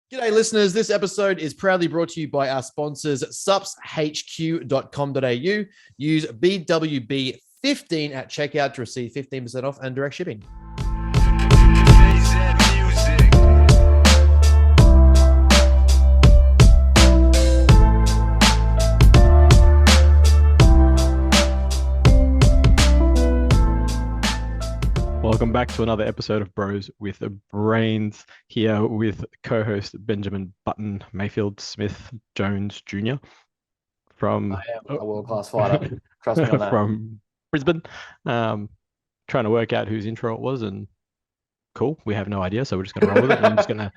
G'day, listeners. This episode is proudly brought to you by our sponsors, supshq.com.au. Use BWB15 at checkout to receive 15% off and direct shipping. Welcome back to another episode of Bros with Brains, here with co-host Benjamin Button Mayfield Smith Jones Jr. from I am a world-class fighter. Trust me on that. from Brisbane. Trying to work out whose intro it was, and cool, we have no idea, so we're just going to roll with it. And I'm just going to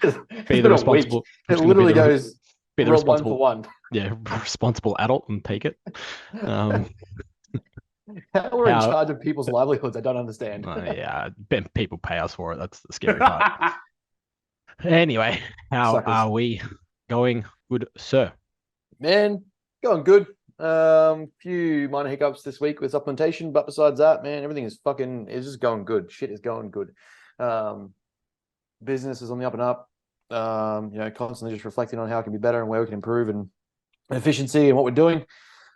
be the responsible. It literally goes be the responsible 1 for 1. Yeah, responsible adult and take it. How we're in charge of people's livelihoods, I don't understand. Yeah, people pay us for it. That's the scary part. Anyway, how Suckers. are we going, good sir? Man, going good. Few minor hiccups this week with supplementation, but besides that, man, everything is just going good. Shit is going good. Business is on the up and up. Constantly just reflecting on how it can be better and where we can improve and efficiency and what we're doing.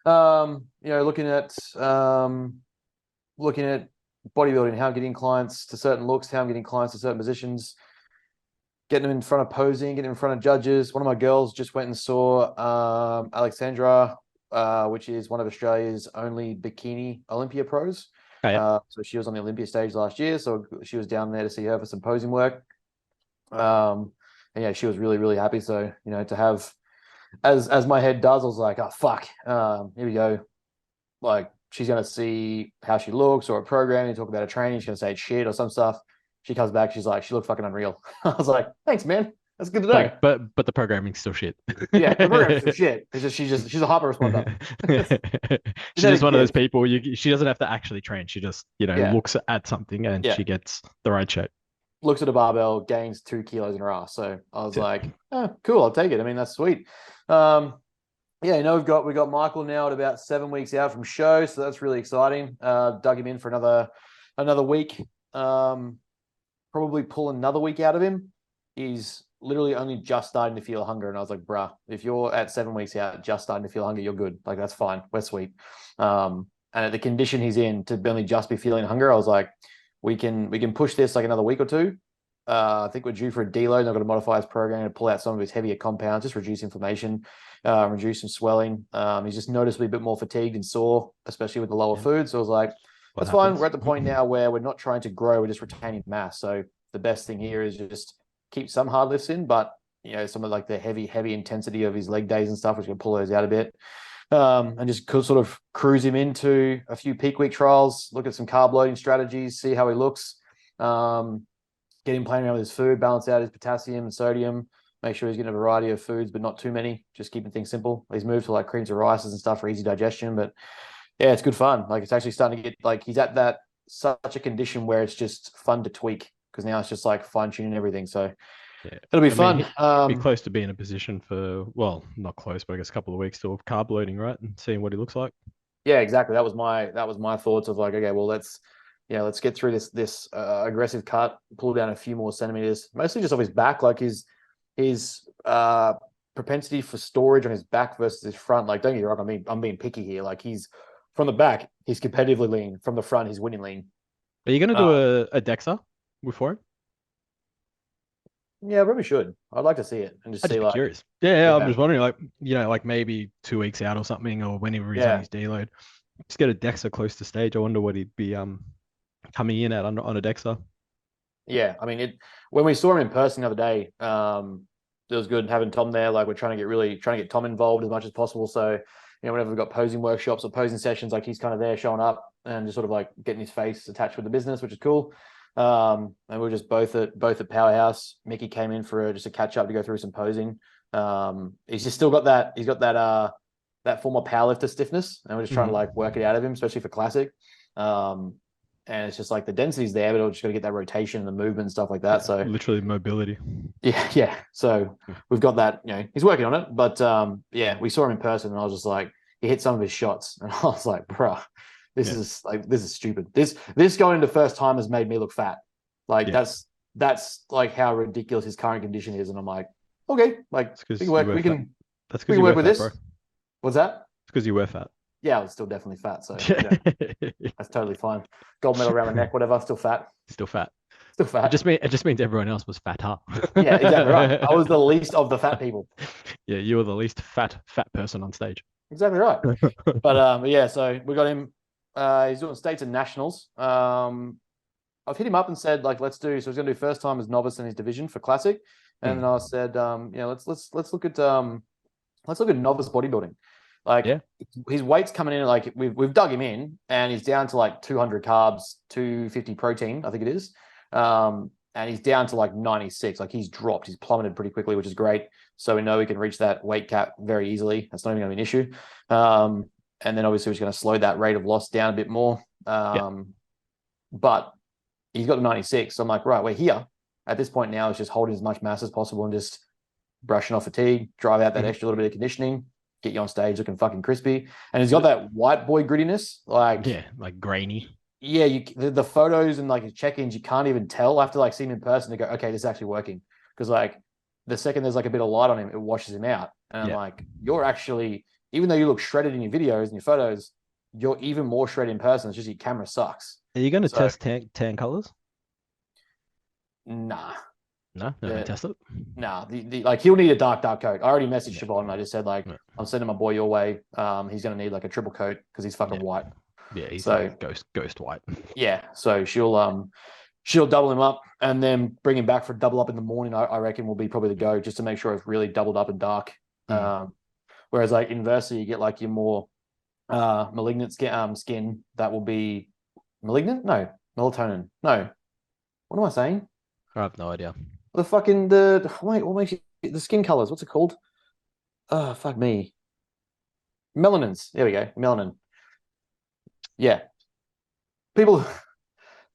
Looking at bodybuilding, how I'm getting clients to certain looks, how I'm getting clients to certain positions, getting them in front of posing, getting them in front of judges. One of my girls just went and saw Alexandra, which is one of Australia's only bikini Olympia pros. Oh, yeah. So she was on the Olympia stage last year, so she was down there to see her for some posing work. And yeah, she was really, really happy. So, to have, as my head does, I was like, oh, fuck, here we go. Like, she's going to see how she looks or a program and talk about her training. She's going to say it's shit or some stuff. She comes back, she's like, she looked fucking unreal. I was like, thanks, man. That's good to know. But the programming's still shit. Yeah, the programming's still shit. It's just she's a hyper responder. She's just one of those people. She doesn't have to actually train. She just looks at something and she gets the right shape. Looks at a barbell, gains 2 kilos in her ass. So I was like, oh, cool, I'll take it. I mean, that's sweet. We've got Michael now at about 7 weeks out from show, so that's really exciting. Dug him in for another week. Probably pull another week out of him. He's literally only just starting to feel hunger, and I was like, bruh, if you're at 7 weeks out just starting to feel hunger, you're good. Like, that's fine. We're sweet. And at the condition he's in to only just be feeling hunger, I was like, we can push this like another week or two. I think we're due for a deload. I've got to modify his program to pull out some of his heavier compounds, just reduce inflammation, reduce some swelling. He's just noticeably a bit more fatigued and sore, especially with the lower food. So I was like, that's fine. We're at the point now where we're not trying to grow, we're just retaining mass. So the best thing here is just keep some hard lifts in, but some of like the heavy intensity of his leg days and stuff, which can pull those out a bit. And just sort of cruise him into a few peak week trials, look at some carb loading strategies, see how he looks. Get him playing around with his food, balance out his potassium and sodium, make sure he's getting a variety of foods, but not too many, just keeping things simple. He's moved to like creams and rices and stuff for easy digestion, but yeah, it's good fun. Like, it's actually starting to get, like, he's at that such a condition where it's just fun to tweak, because now it's just like fine tuning everything. So yeah, it'll be fun. Be close to being in a position for, well, not close, but I guess a couple of weeks still of carb loading, right? And seeing what he looks like. Yeah, exactly. That was my thoughts of like, okay, well, let's get through this aggressive cut, pull down a few more centimeters, mostly just off his back, like his propensity for storage on his back versus his front. Like, don't get me wrong, I'm being picky here. Like, he's from the back, he's competitively lean. From the front, he's winning lean. Are you going to do a DEXA before it? Yeah, I probably should. I'd like to see it and just see. Like, curious. Yeah, I'm just wondering, like maybe 2 weeks out or something, or whenever he's on his deload, just get a DEXA close to stage. I wonder what he'd be coming in at on a DEXA. Yeah, I mean, when we saw him in person the other day, it was good having Tom there. Like, we're trying to get Tom involved as much as possible. So, whenever we've got posing workshops or posing sessions, like, he's kind of there showing up and just sort of like getting his face attached with the business, which is cool. And we were just both at Powerhouse. Mickey came in for just a catch up to go through some posing. He's just still got that. He's got that former powerlifter stiffness, and we're just trying to like work it out of him, especially for classic. And it's just like the density's there, but we're just got to get that rotation and the movement and stuff like that. So literally mobility. Yeah. So we've got that. He's working on it. But we saw him in person, and I was just like, he hit some of his shots, and I was like, bruh, this is stupid. This going into first time has made me look fat. Like, that's like how ridiculous his current condition is, and I'm like, okay, like It's 'cause we can you work. were We fat. can That's we because can you work were with fat, this. bro. What's that? It's because you were fat. Yeah, I was still definitely fat, so that's totally fine. Gold medal around the neck, whatever. Still fat. Still fat. Still fat. It just means everyone else was fatter. Yeah, exactly right. I was the least of the fat people. Yeah, you were the least fat person on stage. Exactly right. But yeah, so we got him. He's doing states and nationals. I've hit him up and said like, let's do. So he's going to do first time as novice in his division for classic, and then I said, let's look at novice bodybuilding. Like Yeah. his weight's coming in. Like we've dug him in, and he's down to like 200 carbs, 250 protein, I think it is. And he's down to like 96. Like he's dropped. He's plummeted pretty quickly, which is great. So we know we can reach that weight cap very easily. That's not even going to be an issue. And then obviously we're just going to slow that rate of loss down a bit more. But he's got the 96. So I'm like, right, we're here. At this point now, it's just holding as much mass as possible and just brushing off fatigue, drive out that extra little bit of conditioning, get you on stage looking fucking crispy. And he's got that white boy grittiness. Like, yeah, like grainy. Yeah, the photos and like his check-ins, you can't even tell. I have to like see him in person to go, okay, this is actually working. Because like the second there's like a bit of light on him, it washes him out. And I'm like, you're actually, even though you look shredded in your videos and your photos, you're even more shredded in person. It's just your camera sucks. Are you going to test tan colors? Nah. No, test it. Nah, like he'll need a dark coat. I already messaged Siobhan. I just said like, I'm sending my boy your way. He's gonna need like a triple coat because he's fucking white. Yeah, he's so like ghost white. Yeah, so she'll double him up and then bring him back for double up in the morning. I reckon will be probably the go just to make sure it's really doubled up and dark. Whereas like inversely, you get like your more malignant skin that will be malignant. No, melatonin. No, what am I saying? I have no idea. What makes you the skin colors? What's it called? Oh, fuck me. Melanins. There we go. Melanin. Yeah. People,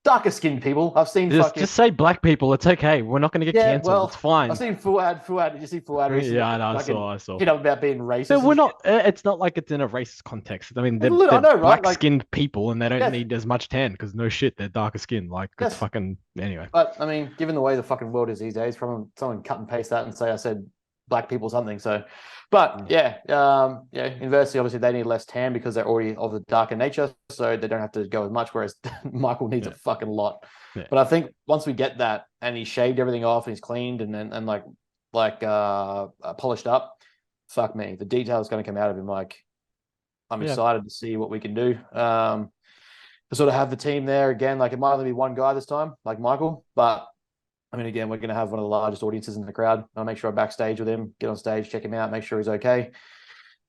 darker skinned people. I've seen just say black people. It's okay. We're not going to get cancelled. Well, it's fine. I've seen Fuad. Did you see Fuad recently? Yeah, I saw. Hit up about being racist. But we're not. It's not like it's in a racist context. I mean, they're black-skinned people, and they don't need as much tan because no shit, they're darker skinned. Like it's fucking anyway. But I mean, given the way the fucking world is these days, from someone cut and paste that and say I said black people something. So, but inversely, obviously they need less tan because they're already of the darker nature, so they don't have to go as much. Whereas Michael needs a fucking lot. Yeah. But I think once we get that and he's shaved everything off and he's cleaned and polished up, fuck me, the detail is going to come out of him. Like I'm excited to see what we can do. To sort of have the team there again. Like it might only be one guy this time, like Michael, but I mean, again, we're going to have one of the largest audiences in the crowd. I'll make sure I backstage with him, get on stage, check him out, make sure he's okay.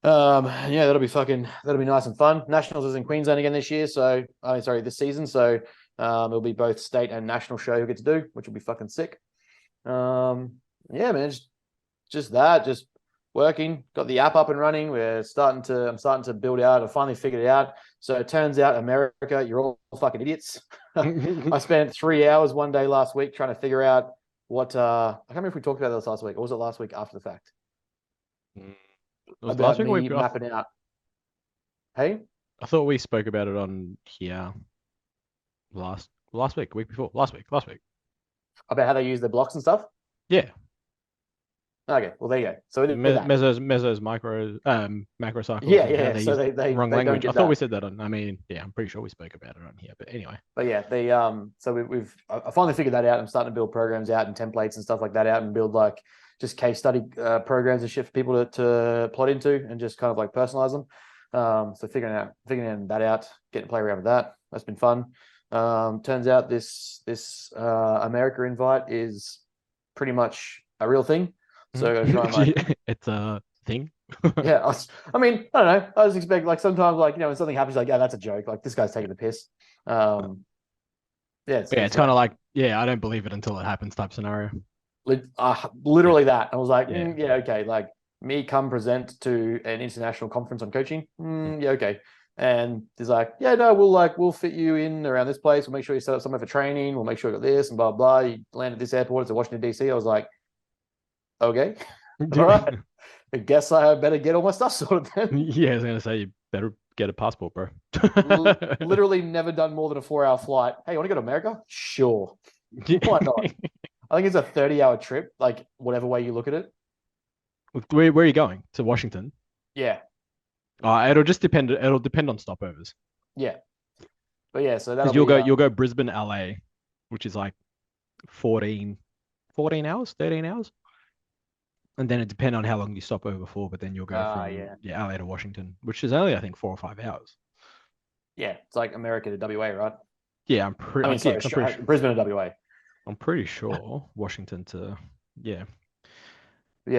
That'll be nice and fun. Nationals is in Queensland again this year. So, this season. So, it'll be both state and national show you'll get to do, which will be fucking sick. Man, just working, got the app up and running. I'm starting to build out. I finally figured it out. So it turns out America, you're all fucking idiots. I spent 3 hours one day last week trying to figure out what, I can't remember if we talked about this last week, or was it last week after the fact? About me mapping out. Hey? I thought we spoke about it on here last week before. Last week. About how they use their blocks and stuff? Yeah. Okay, well there you go. So Mesos macro cycles. Yeah. So they wrong they language. Don't I thought we said that on. I mean, yeah, I'm pretty sure we spoke about it on here. But anyway. But yeah, I finally figured that out. I'm starting to build programs out and templates and stuff like that out, and build like just case study programs and shit for people to plot into, and just kind of like personalize them. So figuring that out, getting to play around with that. That's been fun. Turns out this America invite is pretty much a real thing. So I gotta try and it's a thing. Yeah, I mean, I don't know. I was expecting like sometimes like when something happens, like that's a joke. Like this guy's taking the piss. It's kind of like I don't believe it until it happens type scenario. Literally that. I was like, okay. Like me come present to an international conference on coaching. Okay. And he's like, we'll fit you in around this place. We'll make sure you set up somewhere for training. We'll make sure you got this and blah blah. You land at this airport. It's at Washington DC. I was like, okay, all right. I guess I better get all my stuff sorted then. Yeah, I was gonna say you better get a passport, bro. Literally never done more than a 4-hour flight. Hey, you want to go to America? Sure. Why not? I think it's a 30-hour trip, like whatever way you look at it. Where are you going? To Washington? Yeah, It'll just depend. It'll depend on stopovers. yeah. But yeah, so that'll Because be you'll go Brisbane, LA, which is like 14, 14 hours, 13 hours. And then it depends on how long you stop over for, but then you'll go from yeah. LA to Washington, which is only I think 4 or 5 hours. Yeah, it's like America to WA, right? Yeah, I mean, sorry, Brisbane to WA. I'm pretty sure Washington to Yeah,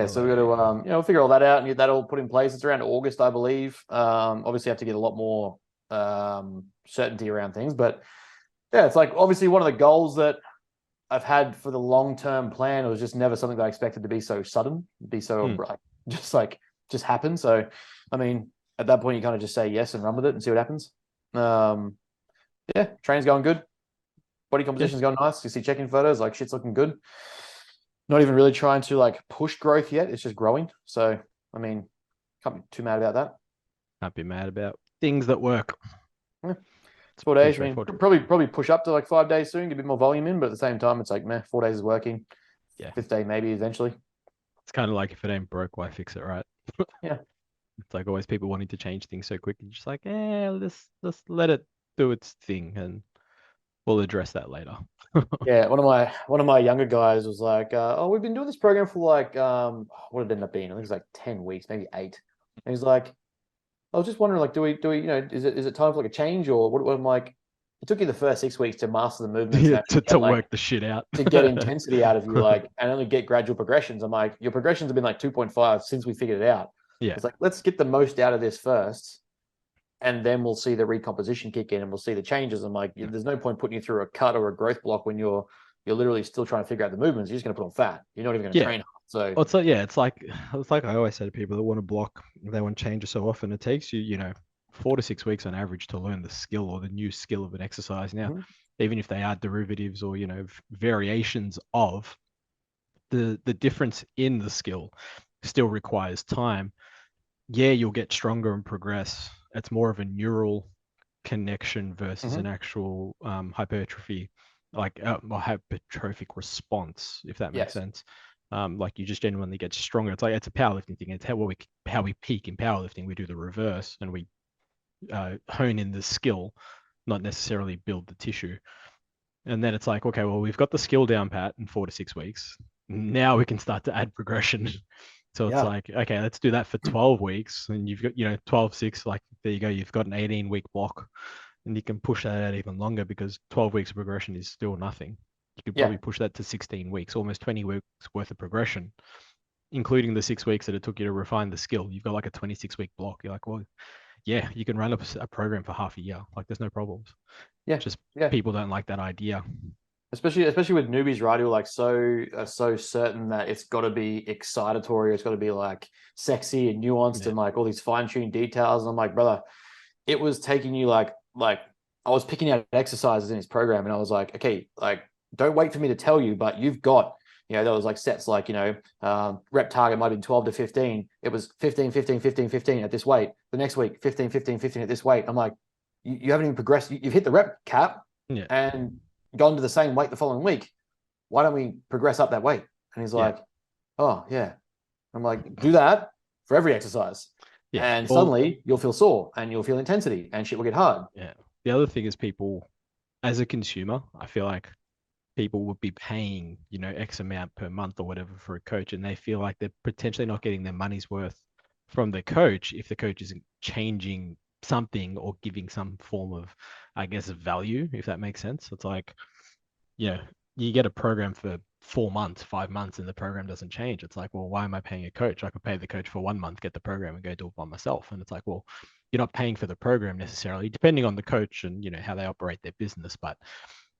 so we got LA. to figure all that out and get that all put in place. It's around August, I believe. Obviously have to get a lot more certainty around things, but yeah, it's like obviously one of the goals that I've had for the long-term plan. It was just never something that I expected to be so sudden, be so just happen. So, I mean, at that point, you kind of just say yes and run with it and see what happens. Yeah, training's going good. Body composition's going nice. You see check-in photos, like shit's looking good. Not even really trying to like push growth yet. It's just growing. So, I mean, can't be too mad about that. Can't be mad about things that work. Yeah. 4 days. I mean, probably push up to like 5 days soon, get a bit more volume in, but at the same time, it's like, 4 days is working. Yeah. 5th day, maybe eventually. It's kind of like if it ain't broke, why fix it, right? Yeah. It's like always people wanting to change things so quick. You're just like, let's let it do its thing, and we'll address that later. Yeah, one of my younger guys was like, "Oh, we've been doing this program for like, what did it end up being? I think it's like 10 weeks, maybe 8." And he's like, "I was just wondering, like, do we, is it time for like a change or what?" I'm like, "It took you the first 6 weeks to master the movements to work the shit out, to get intensity out of you, like, and only get gradual progressions." I'm like, "Your progressions have been like 2.5 since we figured it out." Yeah, it's like, let's get the most out of this first, and then we'll see the recomposition kick in and we'll see the changes. I'm like, there's no point putting you through a cut or a growth block when you're literally still trying to figure out the movements. You're just going to put on fat. You're not even going to train hard. So well, it's like I always say to people that want to block, they want changes so often. It takes you, 4 to 6 weeks on average to learn the skill or the new skill of an exercise. Now, even if they are derivatives or variations of the difference in the skill, still requires time. Yeah, you'll get stronger and progress. It's more of a neural connection versus an actual hypertrophy, like a hypertrophic response, if that makes sense. Like you just genuinely get stronger. It's like it's a powerlifting thing. It's how we peak in powerlifting. We do the reverse and we hone in the skill, not necessarily build the tissue. And then it's like, okay, well, we've got the skill down pat in 4 to 6 weeks. Now we can start to add progression. So it's like, okay, let's do that for 12 weeks. And you've got, 12, 6, like there you go. You've got an 18-week block and you can push that out even longer because 12 weeks of progression is still nothing. You could probably push that to 16 weeks, almost 20 weeks worth of progression, including the 6 weeks that it took you to refine the skill. You've got like a 26-week block. You're like, well, yeah, you can run up a program for half a year. Like there's no problems. People don't like that idea. Especially with newbies, right? Who are like so certain that it's got to be excitatory, it's got to be like sexy and nuanced and like all these fine-tuned details. And I'm like, brother, it was taking you like I was picking out exercises in his program, and I was like, okay, like don't wait for me to tell you, but you've got, there was like sets like, rep target might have been 12 to 15. It was 15, 15, 15, 15 at this weight. The next week, 15, 15, 15 at this weight. I'm like, you haven't even progressed. You've hit the rep cap and gone to the same weight the following week. Why don't we progress up that weight? And he's like, oh yeah. I'm like, do that for every exercise. And suddenly you'll feel sore and you'll feel intensity and shit will get hard. Yeah. The other thing is people, as a consumer, I feel like people would be paying, X amount per month or whatever for a coach, and they feel like they're potentially not getting their money's worth from the coach if the coach isn't changing something or giving some form of, I guess, value, if that makes sense. It's like, you get a program for 4 months, 5 months, and the program doesn't change. It's like, well, why am I paying a coach? I could pay the coach for 1 month, get the program and go do it by myself. And it's like, well, you're not paying for the program necessarily, depending on the coach and, how they operate their business, but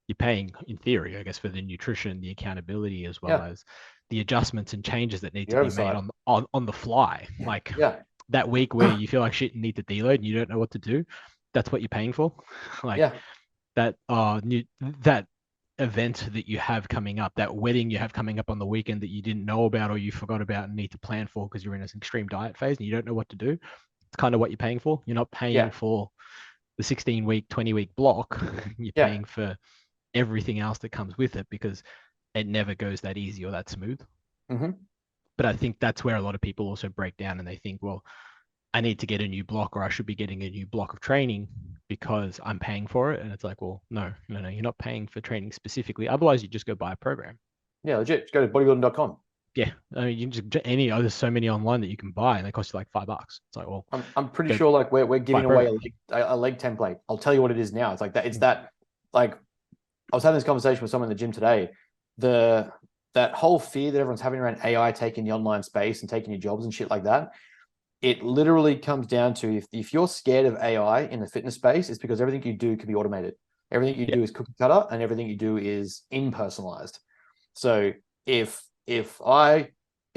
you're paying, in theory, I guess, for the nutrition, the accountability, as well as the adjustments and changes that need to be made on the fly. Like that week where you feel like shit and need to deload and you don't know what to do, that's what you're paying for. Like that that event that you have coming up, that wedding you have coming up on the weekend that you didn't know about or you forgot about and need to plan for because you're in an extreme diet phase and you don't know what to do. It's kind of what you're paying for. You're not paying for the 16-week, 20-week block. You're paying for everything else that comes with it because it never goes that easy or that smooth. But I think that's where a lot of people also break down and they think, well, I need to get a new block, or I should be getting a new block of training because I'm paying for it. And it's like, well, no, you're not paying for training specifically. Otherwise, you just go buy a program. Yeah, legit. Just go to bodybuilding.com. Yeah, I mean, you can just there's so many online that you can buy, and they cost you like $5. It's like, well, I'm pretty sure like we're giving buy a away a leg template. I'll tell you what it is now. It's like that. It's that like I was having this conversation with someone in the gym today. That whole fear that everyone's having around AI taking the online space and taking your jobs and shit like that. It literally comes down to if you're scared of AI in the fitness space, it's because everything you do can be automated. Everything you do is cookie cutter, and everything you do is impersonalized. So if I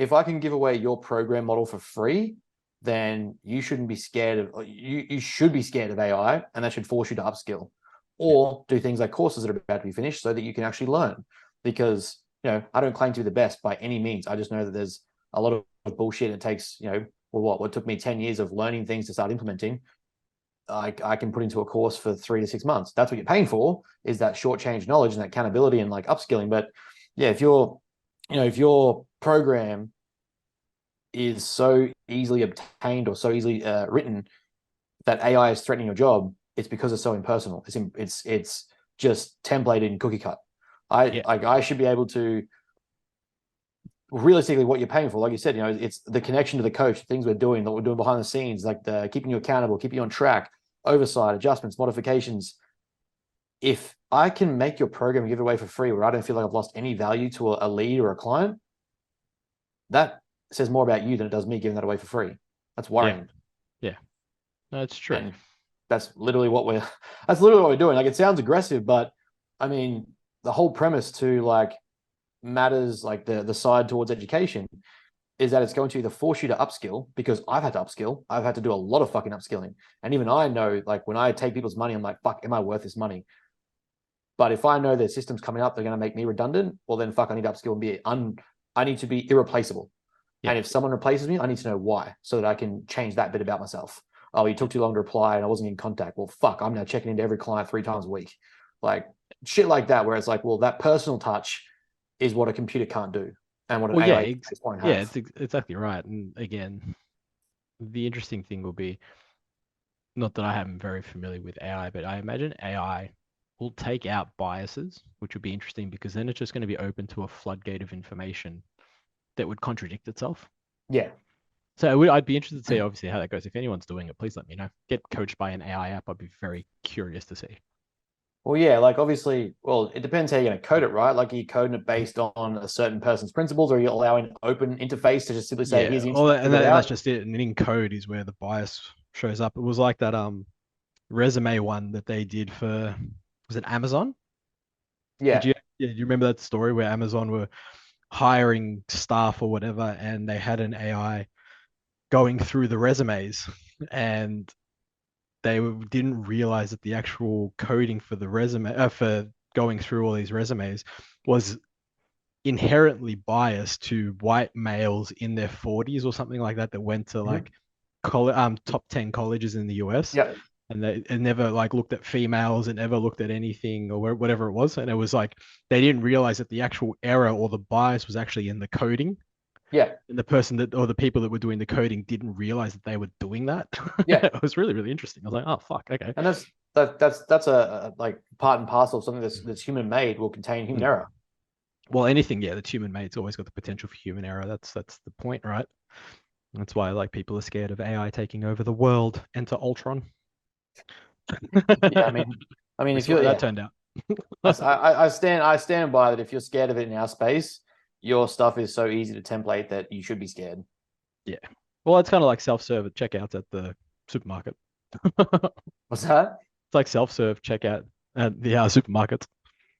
can give away your program model for free, then you shouldn't be scared of you should be scared of AI, and that should force you to upskill or do things like courses that are about to be finished so that you can actually learn. Because I don't claim to be the best by any means. I just know that there's a lot of bullshit. It takes what took me 10 years of learning things to start implementing. I can put into a course for 3 to 6 months. That's what you're paying for, is that short change knowledge and that accountability and like upskilling. But yeah, if your program is so easily obtained or so easily written that AI is threatening your job, it's because it's so impersonal. It's just templated and cookie cut. I should be able to realistically what you're paying for, like you said, it's the connection to the coach, things we're doing behind the scenes, like the keeping you accountable, keeping you on track, oversight, adjustments, modifications. If I can make your program give it away for free where I don't feel like I've lost any value to a lead or a client, that says more about you than it does me giving that away for free. That's worrying. Yeah. No, it's true. And that's literally what we're doing. Like, it sounds aggressive, but I mean, the whole premise to like matters, like the side towards education, is that it's going to either force you to upskill, because I've had to upskill. I've had to do a lot of fucking upskilling. And even I know, like, when I take people's money, I'm like, fuck, am I worth this money? But if I know their system's coming up, they're going to make me redundant, well then fuck, I need to upskill and I need to be irreplaceable. Yeah. And if someone replaces me, I need to know why, so that I can change that bit about myself. Oh, you took too long to reply and I wasn't in contact. Well, fuck, I'm now checking into every client 3 times a week. Like shit like that, where it's like, well, that personal touch is what a computer can't do. And what an AI won't have. Yeah, it's exactly right. And again, the interesting thing will be, not that I am very familiar with AI, but I imagine AI will take out biases, which would be interesting, because then it's just going to be open to a floodgate of information that would contradict itself. Yeah. So I'd be interested to see, obviously, how that goes. If anyone's doing it, please let me know. Get coached by an AI app. I'd be very curious to see. Well, yeah, like obviously, well, it depends how you're going to code it, right? Like, are you coding it based on a certain person's principles, or are you allowing open interface to just simply say, here's the and that's just it. And in code is where the bias shows up. It was like that resume one that they did for, was it Amazon? Yeah. Do you remember that story where Amazon were hiring staff or whatever, and they had an AI going through the resumes, and they didn't realize that the actual coding for the resume, for going through all these resumes, was inherently biased to white males in their 40s or something like that went to like top 10 colleges in the US. Yeah. And they never like looked at females and never looked at anything or whatever it was. And it was like, they didn't realize that the actual error or the bias was actually in the coding. Yeah. And the people that were doing the coding didn't realize that they were doing that. Yeah. It was really, really interesting. I was like, oh, fuck. Okay. And that's a like part and parcel of something that's human made, will contain human error. Well, anything, that's human made, it's always got the potential for human error. That's the point, right? That's why like people are scared of AI taking over the world. Enter Ultron. Yeah, I mean, if you're that turned out. I stand by that. If you're scared of it in our space, your stuff is so easy to template that you should be scared. Yeah. Well, it's kind of like self-serve checkouts at the supermarket. What's that? It's like self-serve checkout at the supermarkets.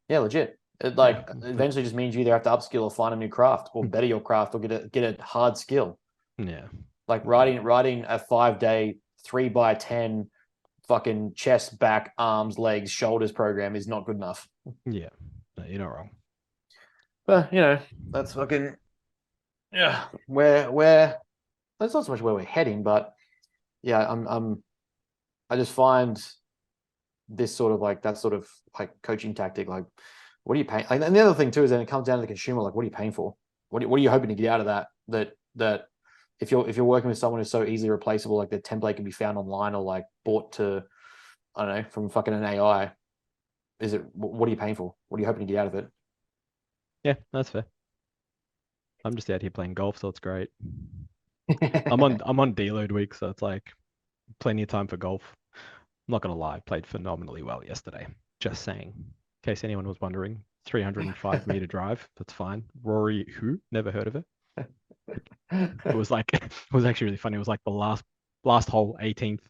Yeah, legit. It eventually just means you either have to upskill or find a new craft, or better your craft, or get a hard skill. Yeah. Like writing a 5-day 3x10 fucking chest, back, arms, legs, shoulders program is not good enough. Yeah. No, you're not wrong. But that's fucking where that's not so much where we're heading, but yeah, I just find this sort of like that sort of like coaching tactic, what are you paying? And the other thing too is then it comes down to the consumer, like, what are you paying for? What are you hoping to get out of that? that if you're working with someone who's so easily replaceable, like the template can be found online or like bought to, I don't know, from fucking an AI. What are you paying for? What are you hoping to get out of it? Yeah, that's fair. I'm just out here playing golf, so it's great. I'm on deload week, so it's like plenty of time for golf. I'm not gonna lie, played phenomenally well yesterday. Just saying, in case anyone was wondering. 305-meter drive. That's fine. Rory, who? Never heard of it. It was like it was actually really funny. It was like the last hole, 18th.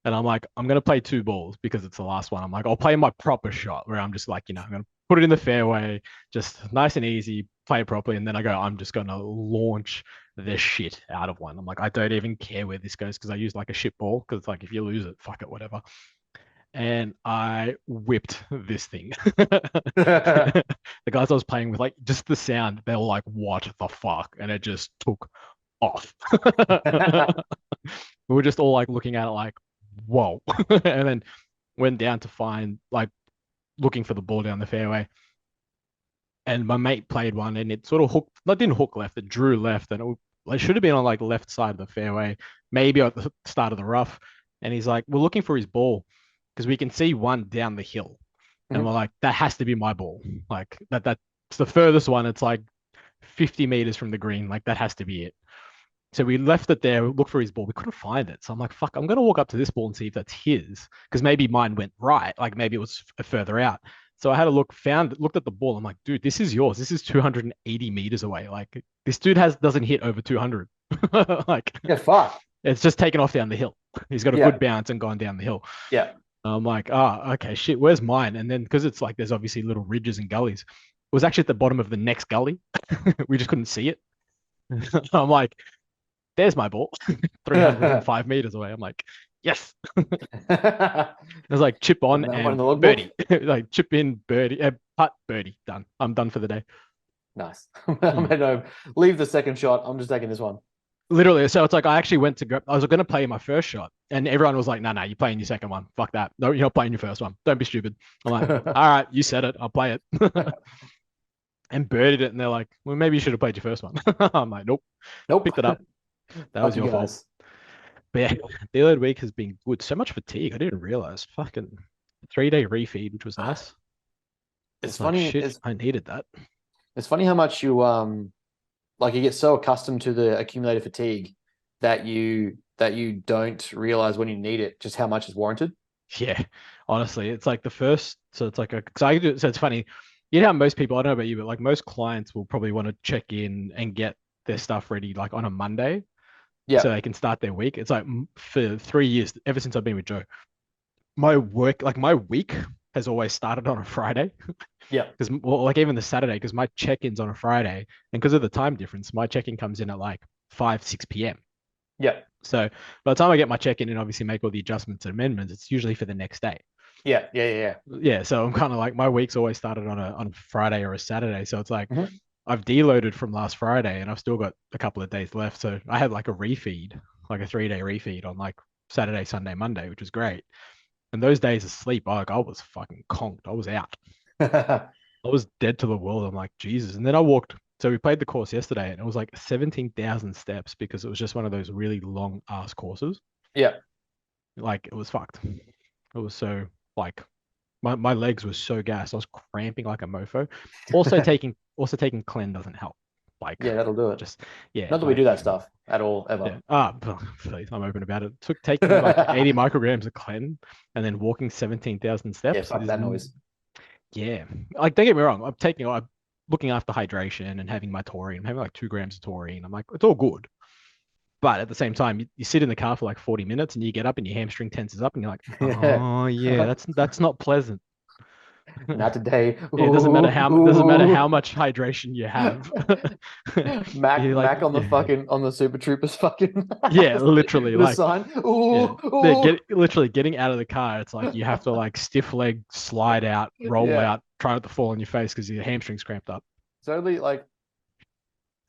And I'm like, I'm gonna play 2 balls because it's the last one. I'm like, I'll play my proper shot where I'm just like, I'm gonna put it in the fairway, just nice and easy, play it properly, and then I go, I'm just gonna launch the shit out of one. I'm like, I don't even care where this goes because I use like a shit ball because it's like if you lose it, fuck it, whatever. And I whipped this thing. The guys I was playing with, like, just the sound, they were like, what the fuck? And it just took off. We were just all like looking at it like, whoa. And then went down to find, like, looking for the ball down the fairway. And my mate played one and it sort of hooked, not didn't hook left, it drew left. And it should have been on like the left side of the fairway, maybe at the start of the rough. And he's like, we're looking for his ball because we can see one down the hill. And we're like, that has to be my ball. Like that's the furthest one. It's like 50 meters from the green. Like that has to be it. So we left it there, looked for his ball. We couldn't find it. So I'm like, fuck, I'm going to walk up to this ball and see if that's his. Because maybe mine went right. Like maybe it was further out. So I had a look, looked at the ball. I'm like, dude, this is yours. This is 280 meters away. Like this dude doesn't hit over 200. Like, yeah, fuck. It's just taken off down the hill. He's got a good bounce and gone down the hill. Yeah. I'm like, okay, shit, where's mine? And then because it's like there's obviously little ridges and gullies, it was actually at the bottom of the next gully. We just couldn't see it. I'm like, there's my ball, 305 meters away. I'm like, yes. It was like chip on and birdie, like chip in, birdie, putt, birdie, done. I'm done for the day. Nice. No, leave the second shot. I'm just taking this one. Literally, so it's like I actually went to go. I was going to play my first shot, and everyone was like, "No, you're playing your second one. Fuck that. No, you're not playing your first one. Don't be stupid." I'm like, "All right, you said it. I'll play it." And birdied it, and they're like, "Well, maybe you should have played your first one." I'm like, "Nope, picked it up. That was your fault." But yeah, the other week has been good. So much fatigue. I didn't realize. Fucking 3-day refeed, which was nice. It's funny. Like, shit, I needed that. It's funny how much you like you get so accustomed to the accumulated fatigue that you don't realize when you need it just how much is warranted. Yeah, honestly, it's like the first. So it's like so it's funny. You know how most people, I don't know about you, but like most clients will probably want to check in and get their stuff ready like on a Monday, so they can start their week. It's like for 3 years, ever since I've been with Joe, my week has always started on a Friday. Yeah. Because like even the Saturday, because my check-in's on a Friday, and because of the time difference, my check-in comes in at like 5-6 p.m. Yeah. So by the time I get my check-in and obviously make all the adjustments and amendments, it's usually for the next day. Yeah. Yeah. So I'm kind of like my week's always started on a Friday or a Saturday. So it's like I've deloaded from last Friday and I've still got a couple of days left. So I had like a refeed, like a 3-day refeed on like Saturday, Sunday, Monday, which was great. And those days of sleep, I was fucking conked. I was out. I was dead to the world. I'm like, Jesus. And then I walked. So we played the course yesterday and it was like 17,000 steps because it was just one of those really long ass courses. Yeah. Like it was fucked. It was so like my legs were so gassed. I was cramping like a mofo. Also taking Clen doesn't help. Like that'll do it. Just yeah. Not that we do that stuff at all ever. Yeah. Please, I'm open about it. Taking like 80 micrograms of Clen and then walking 17,000 steps. Yeah, fuck that noise. Yeah, like don't get me wrong. I'm looking after hydration and having my taurine. I'm having like 2 grams of taurine. I'm like, it's all good. But at the same time, you sit in the car for like 40 minutes and you get up and your hamstring tenses up and you're like, oh yeah, that's not pleasant. Not today. Yeah, it doesn't matter how much hydration you have. Mac on the Super Troopers fucking yeah, literally the like sign. Literally getting out of the car. It's like you have to like stiff leg, slide out, roll out, try not to fall on your face because your hamstring's cramped up. It's only like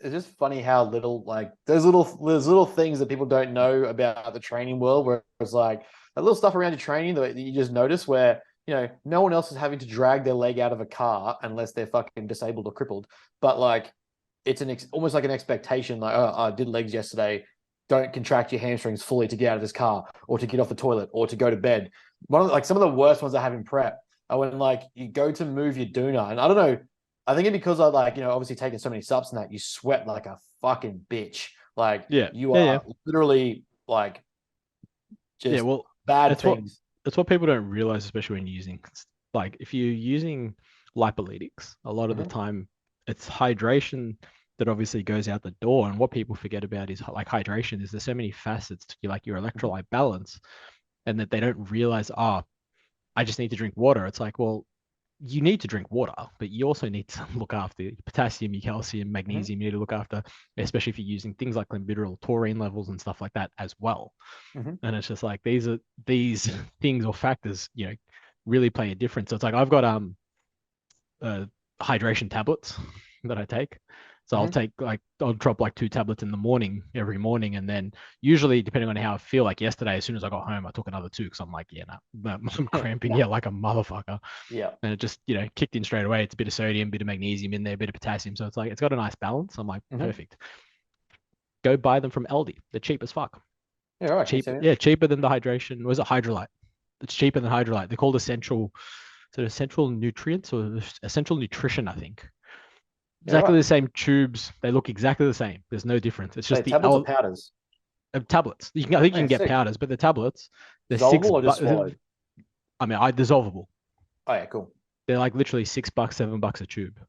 it's just funny how little like there's little things that people don't know about the training world where it's like a little stuff around your training that you just notice where no one else is having to drag their leg out of a car unless they're fucking disabled or crippled. But like it's almost like an expectation. Like, oh, I did legs yesterday. Don't contract your hamstrings fully to get out of this car or to get off the toilet or to go to bed. Some of the worst ones I have in prep are when like you go to move your doona, and I don't know. I think it's because I obviously taking so many subs and that you sweat like a fucking bitch. Like you are literally like just bad things. That's what people don't realize, especially when using, like, if you're using lipolytics, a lot of the time it's hydration that obviously goes out the door. And what people forget about is like hydration is there's so many facets to like your electrolyte balance, and that they don't realize, I just need to drink water. It's like, well, you need to drink water, but you also need to look after your potassium, your calcium, magnesium. You need to look after, especially if you're using things like clenbuterol, taurine levels and stuff like that as well. And it's just like these things or factors, really play a difference. So it's like I've got hydration tablets that I take. So I'll drop like 2 tablets in the morning every morning, and then usually depending on how I feel, like yesterday, as soon as I got home, I took another 2 because I'm like, I'm cramping like a motherfucker. Yeah, and it just kicked in straight away. It's a bit of sodium, bit of magnesium in there, a bit of potassium, so it's like it's got a nice balance. I'm like, perfect. Go buy them from Aldi. They're cheap as fuck. Yeah, right. Cheaper than the hydration. Was it Hydrolyte? It's cheaper than Hydrolyte. They're called essential nutrients or essential nutrition, I think. Exactly the same tubes. They look exactly the same. There's no difference. It's just the tablets or powders. Tablets. I think you can get powders, but the tablets, they're dissolvable or just swallowed? I mean, dissolvable. Oh yeah, cool. They're like literally $6, $7 a tube.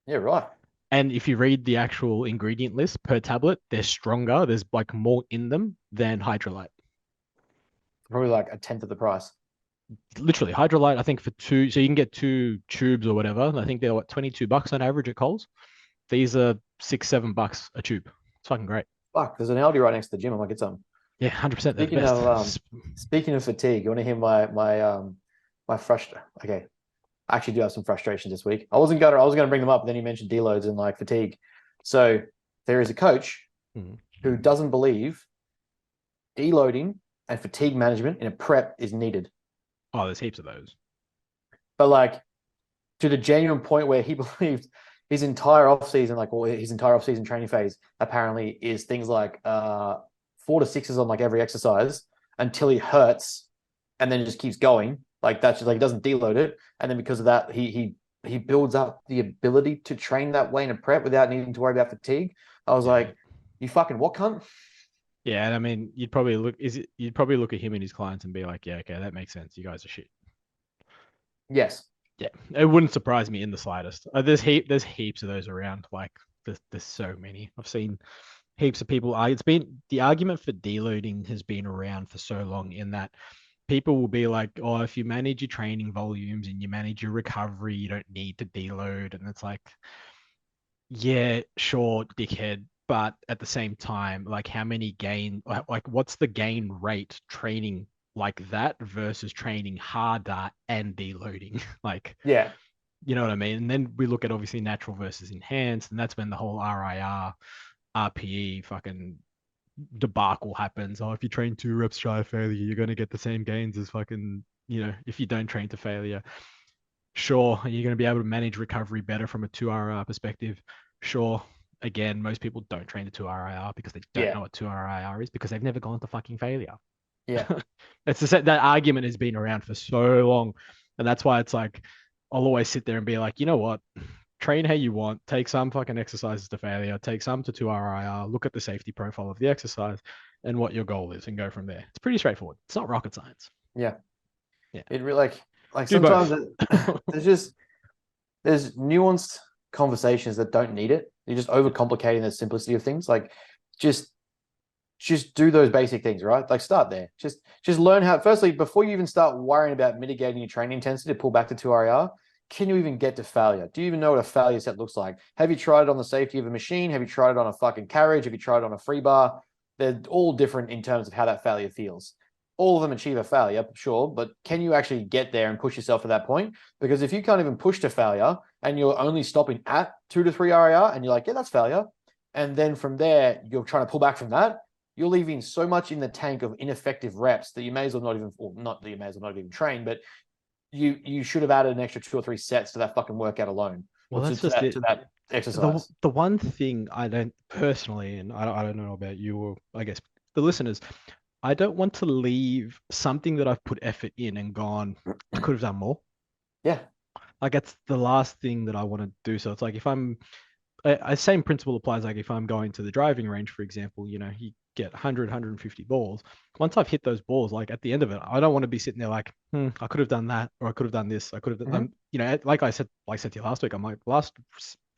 Yeah, right. And if you read the actual ingredient list per tablet, they're stronger. There's like more in them than Hydrolyte. Probably like a tenth of the price. Literally, Hydrolyte, I think for 2, so you can get 2 tubes or whatever. I think they're $22 on average at Coles. These are $6, $7 a tube. It's fucking great. Fuck, there's an Aldi right next to the gym. I might get some. Yeah, 100%. Speaking of fatigue, you want to hear my frustration? Okay, I actually do have some frustrations this week. I was gonna bring them up, but then you mentioned deloads and like fatigue. So there is a coach who doesn't believe deloading and fatigue management in a prep is needed. Oh, there's heaps of those. But like to the genuine point where he believed his entire off-season training phase apparently is things like 4 to 6s on like every exercise until he hurts, and then just keeps going. Like that's just like he doesn't deload it, and then because of that, he builds up the ability to train that way in a prep without needing to worry about fatigue. I was like, you fucking what, cunt? Yeah, and I mean, you'd probably look at him and his clients and be like, yeah, okay, that makes sense. You guys are shit. Yes. Yeah, it wouldn't surprise me in the slightest. There's heaps of those around. Like there's so many. I've seen heaps of people. It's been the argument for deloading has been around for so long, in that people will be like, oh, if you manage your training volumes and you manage your recovery, you don't need to deload. And it's like, yeah, sure, dickhead. But at the same time, like what's the gain rate training like that versus training harder and deloading? Like, yeah, you know what I mean? And then we look at obviously natural versus enhanced, and that's when the whole RIR, RPE fucking debacle happens. Oh, if you train 2 reps shy of failure, you're going to get the same gains as fucking, if you don't train to failure. Sure, you're going to be able to manage recovery better from a 2 RIR perspective. Sure. Again, most people don't train to 2 RIR because they don't know what 2 RIR is, because they've never gone to fucking failure. Yeah. That argument has been around for so long. And that's why it's like, I'll always sit there and be like, you know what? Train how you want. Take some fucking exercises to failure. Take some to 2 RIR. Look at the safety profile of the exercise and what your goal is, and go from there. It's pretty straightforward. It's not rocket science. Yeah. Yeah. It really like sometimes there's nuanced conversations that don't need it. You're just overcomplicating the simplicity of things. Like just do those basic things, right? Like start there. Just learn how, firstly, before you even start worrying about mitigating your training intensity to pull back to 2 RIR, can you even get to failure? Do you even know what a failure set looks like? Have you tried it on the safety of a machine? Have you tried it on a fucking carriage? Have you tried it on a free bar? They're all different in terms of how that failure feels. All of them achieve a failure, sure, but can you actually get there and push yourself to that point? Because if you can't even push to failure and you're only stopping at 2 to 3 RIR and you're like, yeah, that's failure, and then from there you're trying to pull back from that, you're leaving so much in the tank of ineffective reps that you may as well not even, or not that you may as well not even train, but you should have added an extra 2 or 3 sets to that fucking workout alone. Well, that's to exercise. The one thing I don't personally, and I don't know about you or I guess the listeners, I don't want to leave something that I've put effort in and gone, I could have done more. Yeah. Like that's the last thing that I want to do. So it's like if I'm, same principle applies. Like if I'm going to the driving range, for example, you know, you get 100, 150 balls. Once I've hit those balls, like at the end of it, I don't want to be sitting there like, I could have done that, or I could have done this. I could have, you know, like I said to you last week, I'm like, last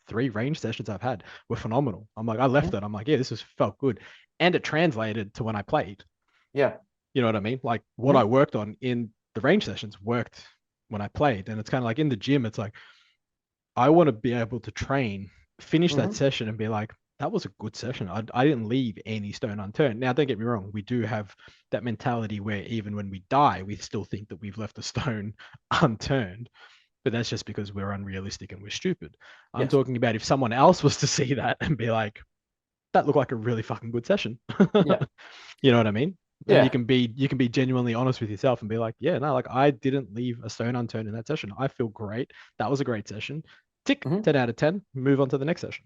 3 range sessions I've had were phenomenal. I'm like, I left it. I'm like, yeah, this has felt good, and it translated to when I played. Yeah. You know what I mean? Like what I worked on in the range sessions worked when I played, and it's kind of like in the gym. It's like I want to be able to train, finish that session, and be like, that was a good session. I didn't leave any stone unturned. Now, don't get me wrong, we do have that mentality where even when we die, we still think that we've left a stone unturned. But that's just because we're unrealistic and we're stupid. I'm talking about if someone else was to see that and be like, that looked like a really fucking good session. Yeah. You know what I mean? And Yeah. you can be genuinely honest with yourself and be like, yeah, no, like I didn't leave a stone unturned in that session. I feel great. That was a great session. Tick, 10 out of 10. Move on to the next session.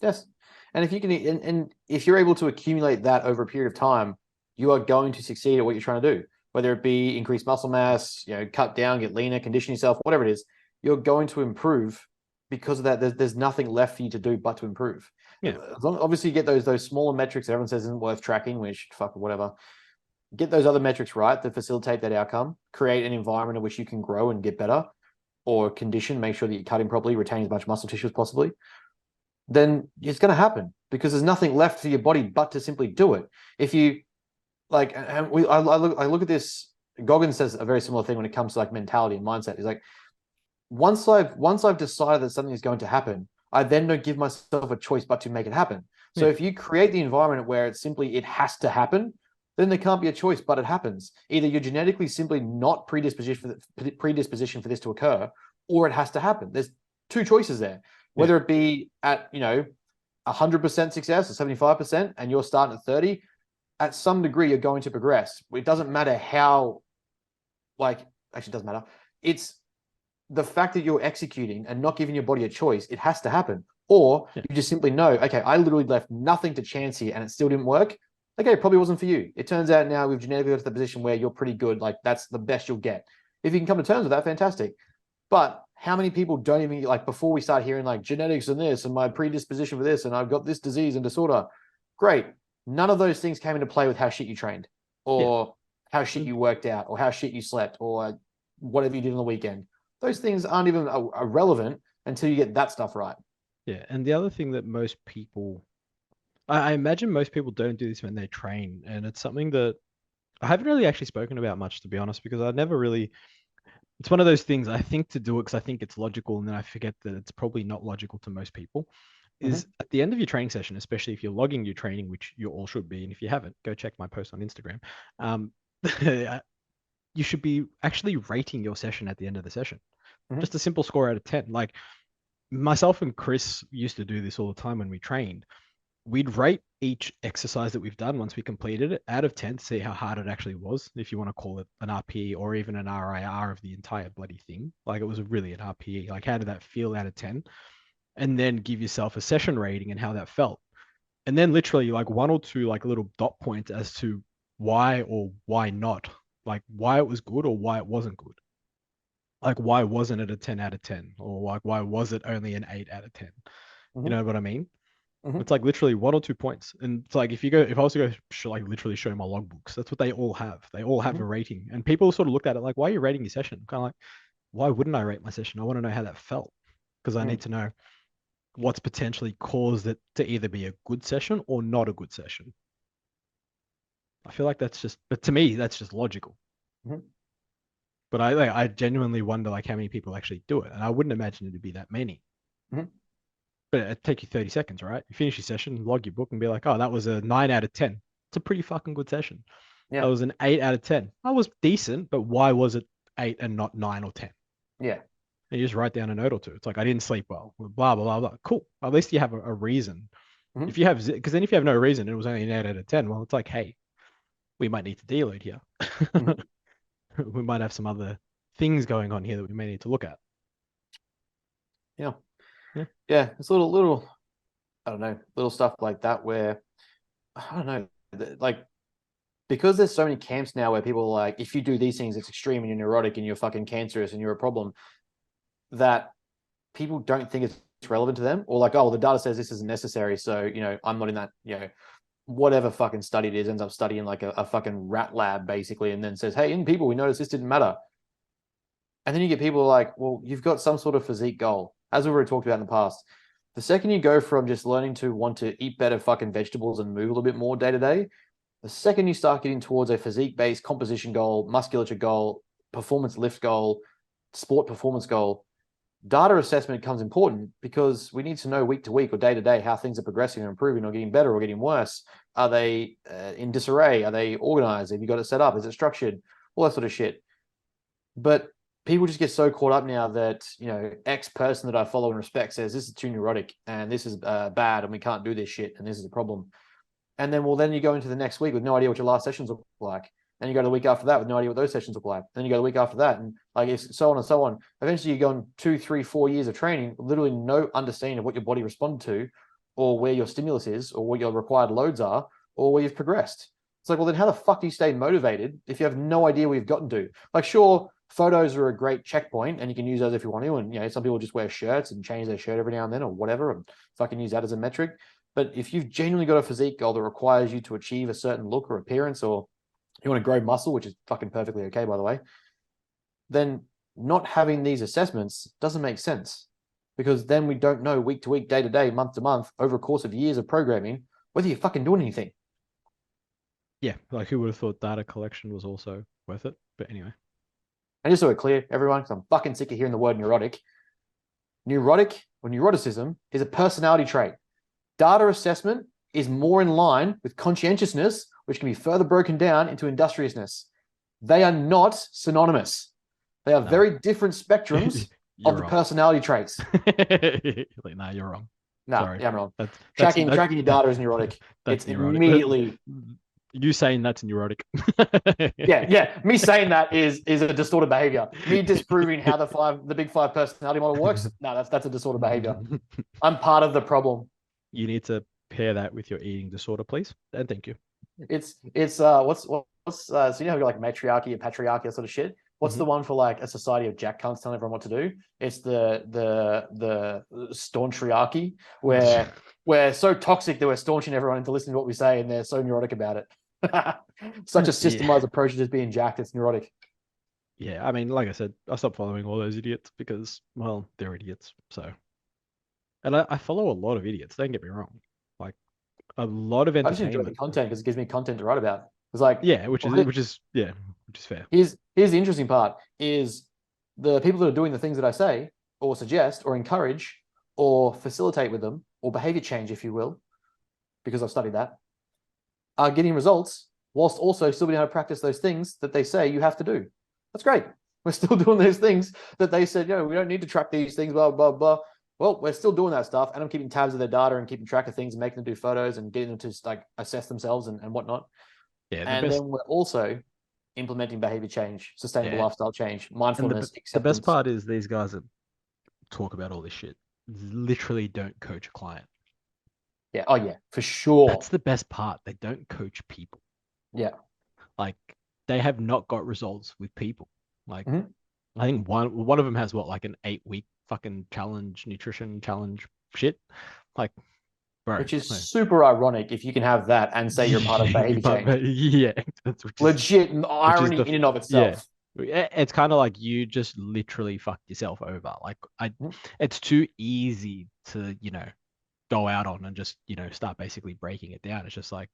Yes. And if you can, and if you're able to accumulate that over a period of time, you are going to succeed at what you're trying to do. Whether it be increase muscle mass, you know, cut down, get leaner, condition yourself, whatever it is, you're going to improve because of that. There's nothing left for you to do but to improve. Yeah. Obviously, you get those smaller metrics that everyone says isn't worth tracking, which fuck whatever. Get those other metrics right that facilitate that outcome. Create an environment in which you can grow and get better, or condition. Make sure that you're cutting properly, retain as much muscle tissue as possibly. Then it's going to happen because there's nothing left for your body but to simply do it. If you like, and I look at this. Goggins says a very similar thing when it comes to like mentality and mindset. He's like, once I've decided that something is going to happen, I then don't give myself a choice but to make it happen. So if you create the environment where it's simply it has to happen, then there can't be a choice but it happens. Either you're genetically simply not predispositioned for this to occur, or it has to happen. There's 2 choices there. Whether it be at 100% success or 75%, and you're starting at 30, at some degree you're going to progress. It doesn't matter how, actually it doesn't matter. It's the fact that you're executing and not giving your body a choice. It has to happen. Or you just simply know, okay, I literally left nothing to chance here and it still didn't work. Okay, it probably wasn't for you. It turns out now we've genetically got to the position where you're pretty good. Like that's the best you'll get. If you can come to terms with that, fantastic. But how many people don't even before we start hearing like genetics and this and my predisposition for this and I've got this disease and disorder? Great. None of those things came into play with how shit you trained or how shit you worked out or how shit you slept or whatever you did on the weekend. Those things aren't even irrelevant until you get that stuff right. Yeah. And the other thing that most people, I imagine most people don't do this when they train. And it's something that I haven't really actually spoken about much, to be honest, because I never really, it's one of those things I think to do it because I think it's logical, and then I forget that it's probably not logical to most people. Is at the end of your training session, especially if you're logging your training, which you all should be, and if you haven't, go check my post on Instagram. You should be actually rating your session at the end of the session. Just a simple score out of 10. Like myself and Chris used to do this all the time when we trained. We'd rate each exercise that we've done once we completed it out of 10 to see how hard it actually was, if you want to call it an RPE or even an RIR of the entire bloody thing. Like it was really an RPE. Like how did that feel out of 10? And then give yourself a session rating and how that felt. And then literally like 1 or 2 like little dot points as to why or why not, like why it was good or why it wasn't good. Like why wasn't it a 10 out of 10? Or like why was it only an 8 out of 10? You know what I mean? It's like literally 1 or 2 points. And it's like if I was to go literally show my logbooks, that's what they all have. They all have a rating. And people sort of look at it like, why are you rating your session? Kind of like, why wouldn't I rate my session? I want to know how that felt because I need to know what's potentially caused it to either be a good session or not a good session. I feel like that's just, but to me, that's just logical. But I genuinely wonder like how many people actually do it. And I wouldn't imagine it to be that many. But it'd take you 30 seconds, right? You finish your session, log your book and be like, oh, that was a 9 out of 10. It's a pretty fucking good session. Yeah. That was an 8 out of 10. That was decent, but why was it 8 and not 9 or 10? Yeah. And you just write down a note or two. It's like, I didn't sleep well, blah, blah, blah, blah. Cool. At least you have a reason. If you have, because then if you have no reason, it was only an 8 out of 10. Well, it's like, hey, we might need to deload here. We might have some other things going on here that we may need to look at. Yeah. Yeah, it's little, I don't know, little stuff like that where, I don't know, like, because there's so many camps now where people are like, if you do these things, it's extreme and you're neurotic and you're fucking cancerous and you're a problem, that people don't think it's relevant to them, or like, oh, well, the data says this isn't necessary, so I'm not in that, whatever fucking study it is, ends up studying like a fucking rat lab basically, and then says, hey, in people, we noticed this didn't matter. And then you get people like, well, you've got some sort of physique goal, as we've already talked about in the past. The second you go from just learning to want to eat better fucking vegetables and move a little bit more day to day, the second you start getting towards a physique-based composition goal, musculature goal, performance lift goal, sport performance goal, data assessment becomes important, because we need to know week to week or day to day how things are progressing or improving or getting better or getting worse. Are they in disarray? Are they organized? Have you got it set up? Is it structured? All that sort of shit. But people just get so caught up now that, X person that I follow and respect says this is too neurotic and this is bad and we can't do this shit and this is a problem. And then you go into the next week with no idea what your last sessions look like. And you go to the week after that with no idea what those sessions look like. Then you go the week after that, and like it's so on and so on. Eventually, you go on 2, 3, 4 years of training, literally no understanding of what your body responded to, or where your stimulus is, or what your required loads are, or where you've progressed. It's like, well, then how the fuck do you stay motivated if you have no idea where you've gotten to? Like, sure, photos are a great checkpoint, and you can use those if you want to. And some people just wear shirts and change their shirt every now and then, or whatever, and fucking use that as a metric. But if you've genuinely got a physique goal that requires you to achieve a certain look or appearance, or you want to grow muscle, which is fucking perfectly okay, by the way, then not having these assessments doesn't make sense, because then we don't know week to week, day to day, month to month, over a course of years of programming, whether you're fucking doing anything. Yeah, like who would have thought data collection was also worth it? But anyway. And just so we're clear, everyone, because I'm fucking sick of hearing the word neurotic. Neurotic or neuroticism is a personality trait. Data assessment is more in line with conscientiousness, which can be further broken down into industriousness. They are not synonymous. They are very different spectrums of the personality traits. No, you're wrong. No, Sorry. yeah, I'm wrong. Tracking your data is neurotic. It's neurotic. Immediately. You saying that's neurotic. Yeah. Me saying that is a distorted behavior. Me disproving how the big five personality model works. No, that's a distorted behavior. I'm part of the problem. You need to pair that with your eating disorder, please. And thank you. It's what's so you know, like matriarchy and patriarchy, that sort of shit. What's the one for like a society of jack cunts telling everyone what to do? It's the staunchiarchy, where we're so toxic that we're staunching everyone into listening to what we say, and they're so neurotic about it. Such a systemized approach to just being jacked. It's neurotic. Yeah, I mean, like I said, I stopped following all those idiots because, well, they're idiots. So, and I follow a lot of idiots. Don't get me wrong. Like a lot of I just enjoy the entertainment. content because it gives me content to write about. It's like, Yeah, which is fair. Here's the interesting part: is the people that are doing the things that I say, or suggest, or encourage, or facilitate with them, or behavior change, if you will, because I've studied that, are getting results whilst also still being able to practice those things that they say you have to do. That's great. We're still doing those things that they said, we don't need to track these things, blah, blah, blah. Well, we're still doing that stuff, and I'm keeping tabs of their data and keeping track of things and making them do photos and getting them to like assess themselves and whatnot. Yeah, then we're also implementing behavior change, sustainable lifestyle change, mindfulness, the best part is these guys that talk about all this shit literally don't coach a client. Yeah. Oh yeah, for sure. That's the best part. They don't coach people. Yeah. Like they have not got results with people. Like I think one of them has like an 8-week fucking nutrition challenge shit. Like, bro, which is super ironic if you can have that and say you're part of behavior change. Yeah, that's legit irony in and of itself. Yeah. It's kind of like you just literally fucked yourself over. Like it's too easy to go out on and just start basically breaking it down. It's just like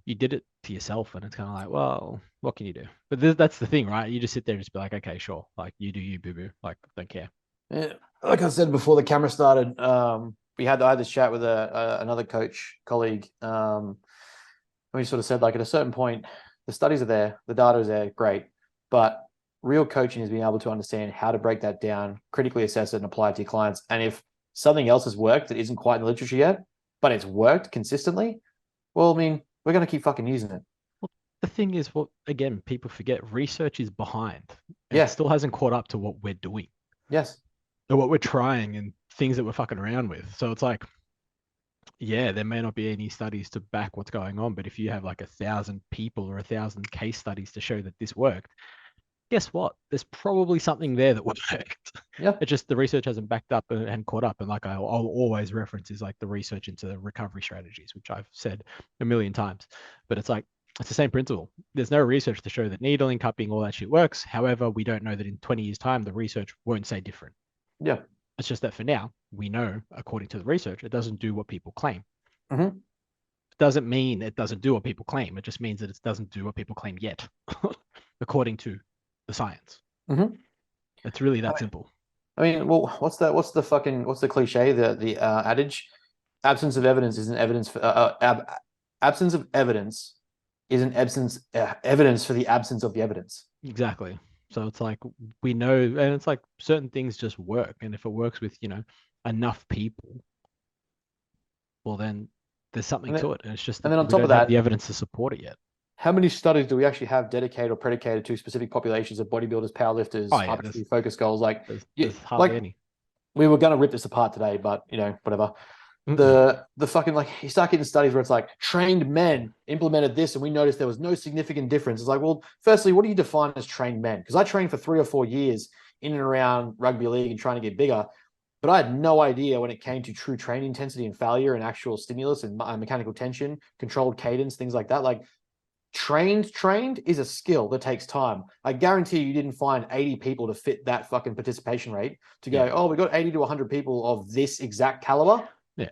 you did it to yourself, and it's kind of like, well, what can you do? But that's the thing, right? You just sit there and just be like, okay, sure, like you do you, boo boo, like don't care. Yeah. Like I said before the camera started, I had this chat with another coach colleague. We sort of said, like, at a certain point, the studies are there, the data is there, great, but real coaching is being able to understand how to break that down, critically assess it, and apply it to your clients. And if something else has worked that isn't quite in the literature yet, but it's worked consistently, well, I mean, we're going to keep fucking using it. Well, the thing is, again, people forget research is behind. Yeah. It still hasn't caught up to what we're doing. Yes. what we're trying and things that we're fucking around with. So it's like, yeah, there may not be any studies to back what's going on, but if you have like 1,000 people or 1,000 case studies to show that this worked, guess what? There's probably something there that worked. Yeah. It's just the research hasn't backed up and caught up. And like I'll always reference is like the research into the recovery strategies, which I've said a million times. But it's like, it's the same principle. There's no research to show that needling, cupping, all that shit works. However, we don't know that in 20 years' time, the research won't say different. Yeah. It's just that for now, we know, according to the research, it doesn't do what people claim. Mm-hmm. Doesn't mean it doesn't do what people claim. It just means that it doesn't do what people claim yet, according to the science. Mm-hmm. It's really that simple. I mean, well, what's the cliche, the adage? Absence of evidence isn't evidence for absence of evidence isn't evidence for the absence of the evidence. Exactly. So it's like we know, and it's like certain things just work, and if it works with enough people, well then there's something to it, and it's just and then on we top don't of have that, the evidence to support it yet. how many studies do we actually have dedicated or predicated to specific populations of bodybuilders, powerlifters, hypertrophy focus goals? Like, there's hardly any. We were going to rip this apart today, but whatever. The fucking, like, you start getting studies where it's like trained men implemented this and we noticed there was no significant difference. It's like, well, firstly, what do you define as trained men? Because I trained for 3 or 4 years in and around rugby league and trying to get bigger, but I had no idea when it came to true training intensity and failure and actual stimulus and mechanical tension, controlled cadence, things like that. Like, trained is a skill that takes time. I guarantee you didn't find 80 people to fit that fucking participation rate to go, oh, we got 80 to 100 people of this exact caliber. Yeah.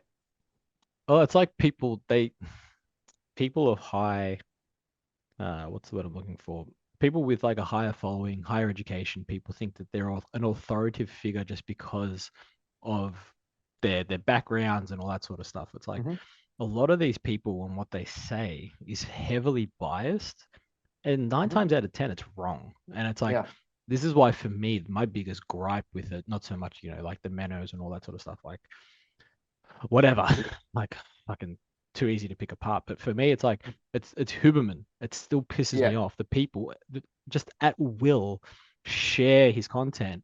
Well, it's like people of high, what's the word I'm looking for? People with like a higher following, higher education, people think that they're an authoritative figure just because of their backgrounds and all that sort of stuff. It's like, a lot of these people and what they say is heavily biased, and 9 times out of 10 it's wrong. And it's like, this is why for me my biggest gripe with it, not so much like the Menos and all that sort of stuff, like whatever, like fucking too easy to pick apart. But for me, it's like it's Huberman. It still pisses me off. The people that just at will share his content.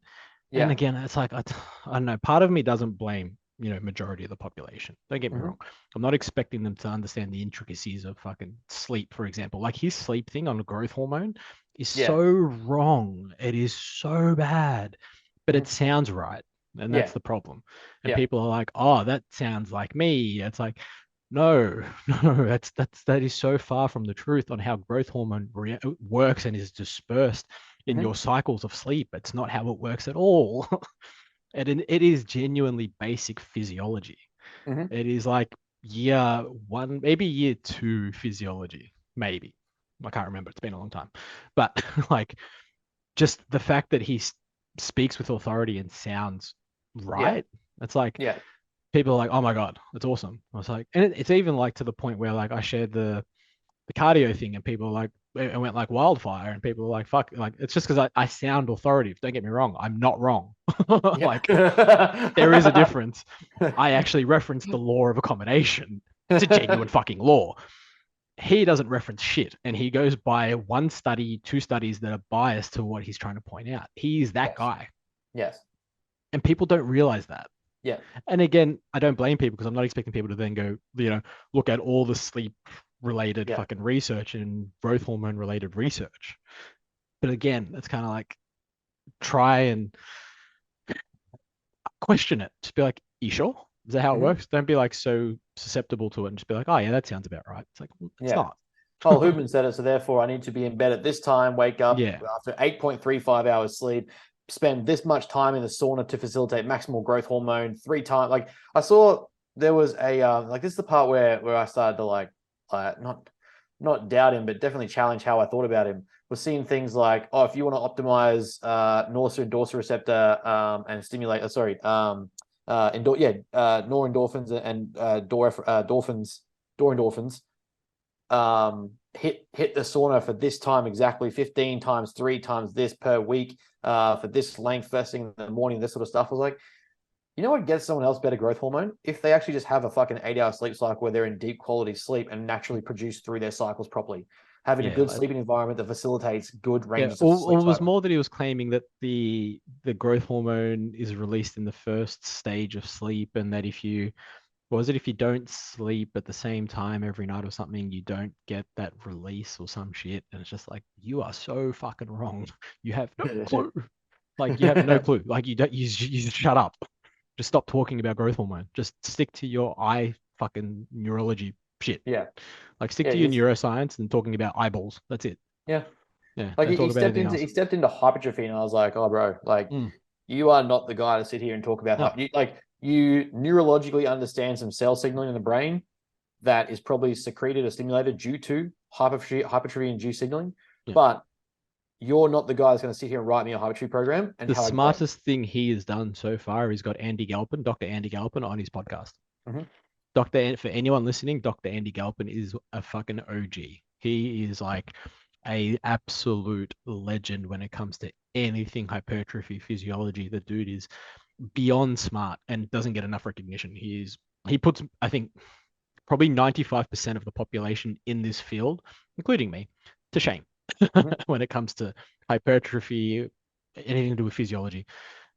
And again, it's like I don't know, part of me doesn't blame majority of the population. Don't get me wrong. I'm not expecting them to understand the intricacies of fucking sleep, for example. Like his sleep thing on the growth hormone is so wrong. It is so bad, but it sounds right. And that's the problem. And people are like, oh, that sounds like me. It's like, no, that is so far from the truth on how growth hormone works and is dispersed in your cycles of sleep. It's not how it works at all. And it is genuinely basic physiology. It is like year 1, maybe year 2 physiology, maybe. I can't remember. It's been a long time. But like, just the fact that he speaks with authority and sounds right. It's like, people are like, oh my God, that's awesome. I was like, and it's even like to the point where like I shared the cardio thing and people are like, it went like wildfire, and people are like, fuck, like it's just because I sound authoritative. Don't get me wrong, I'm not wrong. Like there is a difference. I actually referenced the law of accommodation. It's a genuine fucking law. He doesn't reference shit, and he goes by 1 study, 2 studies that are biased to what he's trying to point out. He's that guy. Yes. And people don't realize that. Yeah. And again, I don't blame people because I'm not expecting people to then go, look at all the sleep related fucking research and growth hormone related research. But again, it's kind of like, try and question it. Just be like, you sure? Is that how it works? Don't be like so susceptible to it and just be like, oh yeah, that sounds about right. It's like, well, it's not. Oh, Huberman said it, so therefore I need to be in bed at this time, wake up after 8.35 hours sleep, spend this much time in the sauna to facilitate maximal growth hormone 3 times. Like, I saw there was a like, this is the part where I started to like not doubt him, but definitely challenge how I thought about him. Was seeing things like, oh, if you want to optimize norsur and dorsoreceptor and stimulate, norendorphins and dorendorphins, hit the sauna for this time exactly, 15 times, 3 times this per week, for this length, first thing in the morning, this sort of stuff. I was like, You know what gets someone else better growth hormone? If they actually just have a fucking 8-hour sleep cycle where they're in deep quality sleep and naturally produce through their cycles properly. Having a Yeah, good like, sleeping environment that facilitates good yeah, ranges of sleep or it was cycle. more that he was claiming that the growth hormone is released in the first stage of sleep, and that if you if you don't sleep at the same time every night or something, you don't get that release or some shit. And it's just like, you are so fucking wrong. You have no clue. Like, you have no clue. Like, you don't. You shut up. Just stop talking about growth hormone. Just stick to your fucking neurology shit. Yeah. Like, stick Yeah, to your he's neuroscience and talking about eyeballs. That's it. yeah. Yeah. Like Don't talk about anything he else. stepped into hypertrophy, and I was like, oh, bro, like Mm. you are not the guy to sit here and talk about No. you neurologically understand some cell signaling in the brain that is probably secreted or stimulated due to hypertrophy induced signaling, Yeah. but you're not the guy that's going to sit here and write me a hypertrophy program and The how I grow. smartest thing he has done so far, he's got Dr. Andy Galpin, on his podcast. Mhm. For anyone listening, Dr. Andy Galpin is a fucking OG. He is like a absolute legend when it comes to anything hypertrophy physiology. The dude is beyond smart and doesn't get enough recognition. He puts, I think, probably 95% of the population in this field, including me, to shame Mhm. when it comes to hypertrophy, anything to do with physiology.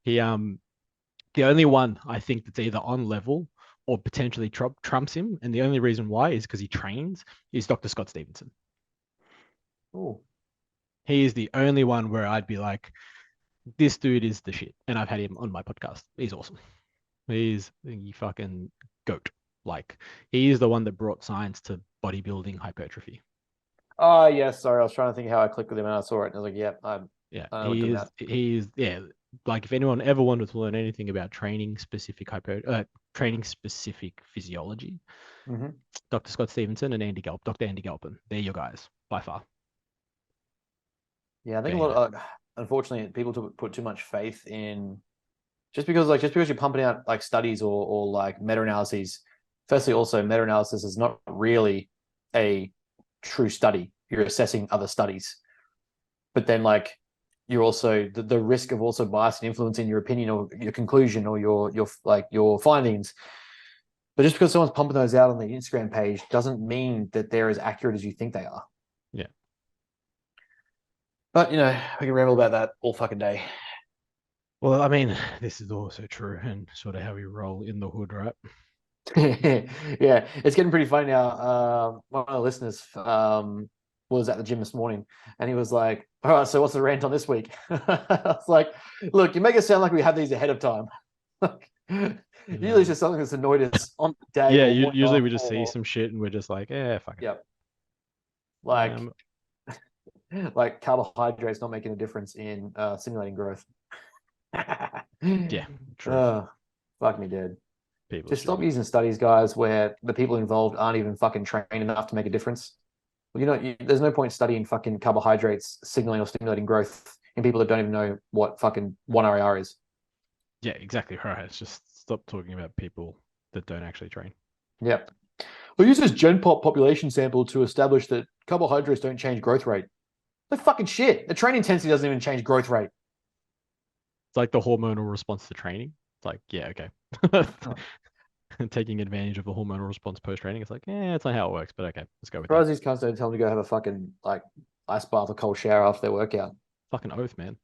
He the only one I think that's either on level or potentially trumps him, and the only reason why is because he trains, is Dr. Scott Stevenson. Ooh. He is the only one where I'd be like, this dude is the shit, and I've had him on my podcast. He's awesome. He's the fucking goat. Like, he is the one that brought science to bodybuilding hypertrophy. Oh, yes. Sorry. I was trying to think how I clicked with him and I saw it. And I was like, yeah, Yeah, I know what you're talking about. he is, yeah. Like, if anyone ever wanted to learn anything about training specific physiology, Mhm. Dr. Scott Stevenson and Dr. Andy Galpin, they're your guys by far. Yeah, I think But a lot unfortunately, people put too much faith in just because you're pumping out like studies or like meta-analyses. Firstly, also meta-analysis is not really a true study. You're assessing other studies, but then like you're also the risk of also bias and influencing your opinion or your conclusion or your findings. But just because someone's pumping those out on the Instagram page doesn't mean that they're as accurate as you think they are. Yeah. But we can ramble about that all fucking day. Well, I mean, this is also true and sort of how we roll in the hood, right? Yeah, it's getting pretty funny now. One of the listeners was at the gym this morning, and he was like, "All right, so what's the rant on this week?" I was like, "Look, you make it sound like we had these ahead of time. Usually, it's just something that's annoyed us on the day." Yeah, or usually we just see some shit and we're just like, yeah, fuck it. Yep. Like, like carbohydrates not making a difference in simulating growth. Yeah, true. Fuck me, dude. People Just stop using studies, guys, where the people involved aren't even fucking trained enough to make a difference. Well, there's no point studying fucking carbohydrates signaling or stimulating growth in people that don't even know what fucking 1-RAR is. Yeah, exactly right. It's just stop talking about people that don't actually train. Yep. We use this GenPop population sample to establish that carbohydrates don't change growth rate. Like fucking shit. The training intensity doesn't even change growth rate. It's like the hormonal response to training. It's like, yeah, okay. Taking advantage of the hormonal response post training. It's like, it's not how it works, but okay, let's go with Surprised that. these cunts don't tell them to go have a fucking like ice bath or cold shower after their workout. Fucking oath, man.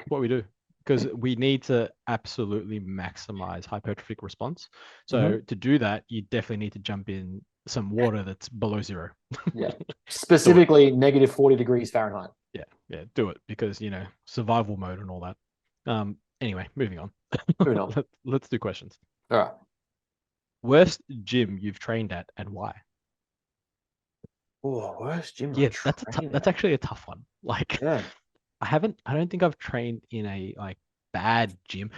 What we do. Because we need to absolutely maximize hypertrophic response. So to do that, you definitely need to jump in some water that's below zero. Yeah. Specifically negative 40 degrees Fahrenheit. Yeah, do it because survival mode and all that. Anyway, moving on. Moving on. Let's do questions. All right. Worst gym you've trained at and why? Oh, worst gym. Yeah, that's actually a tough one. Like, yeah. I don't think I've trained in a like bad gym.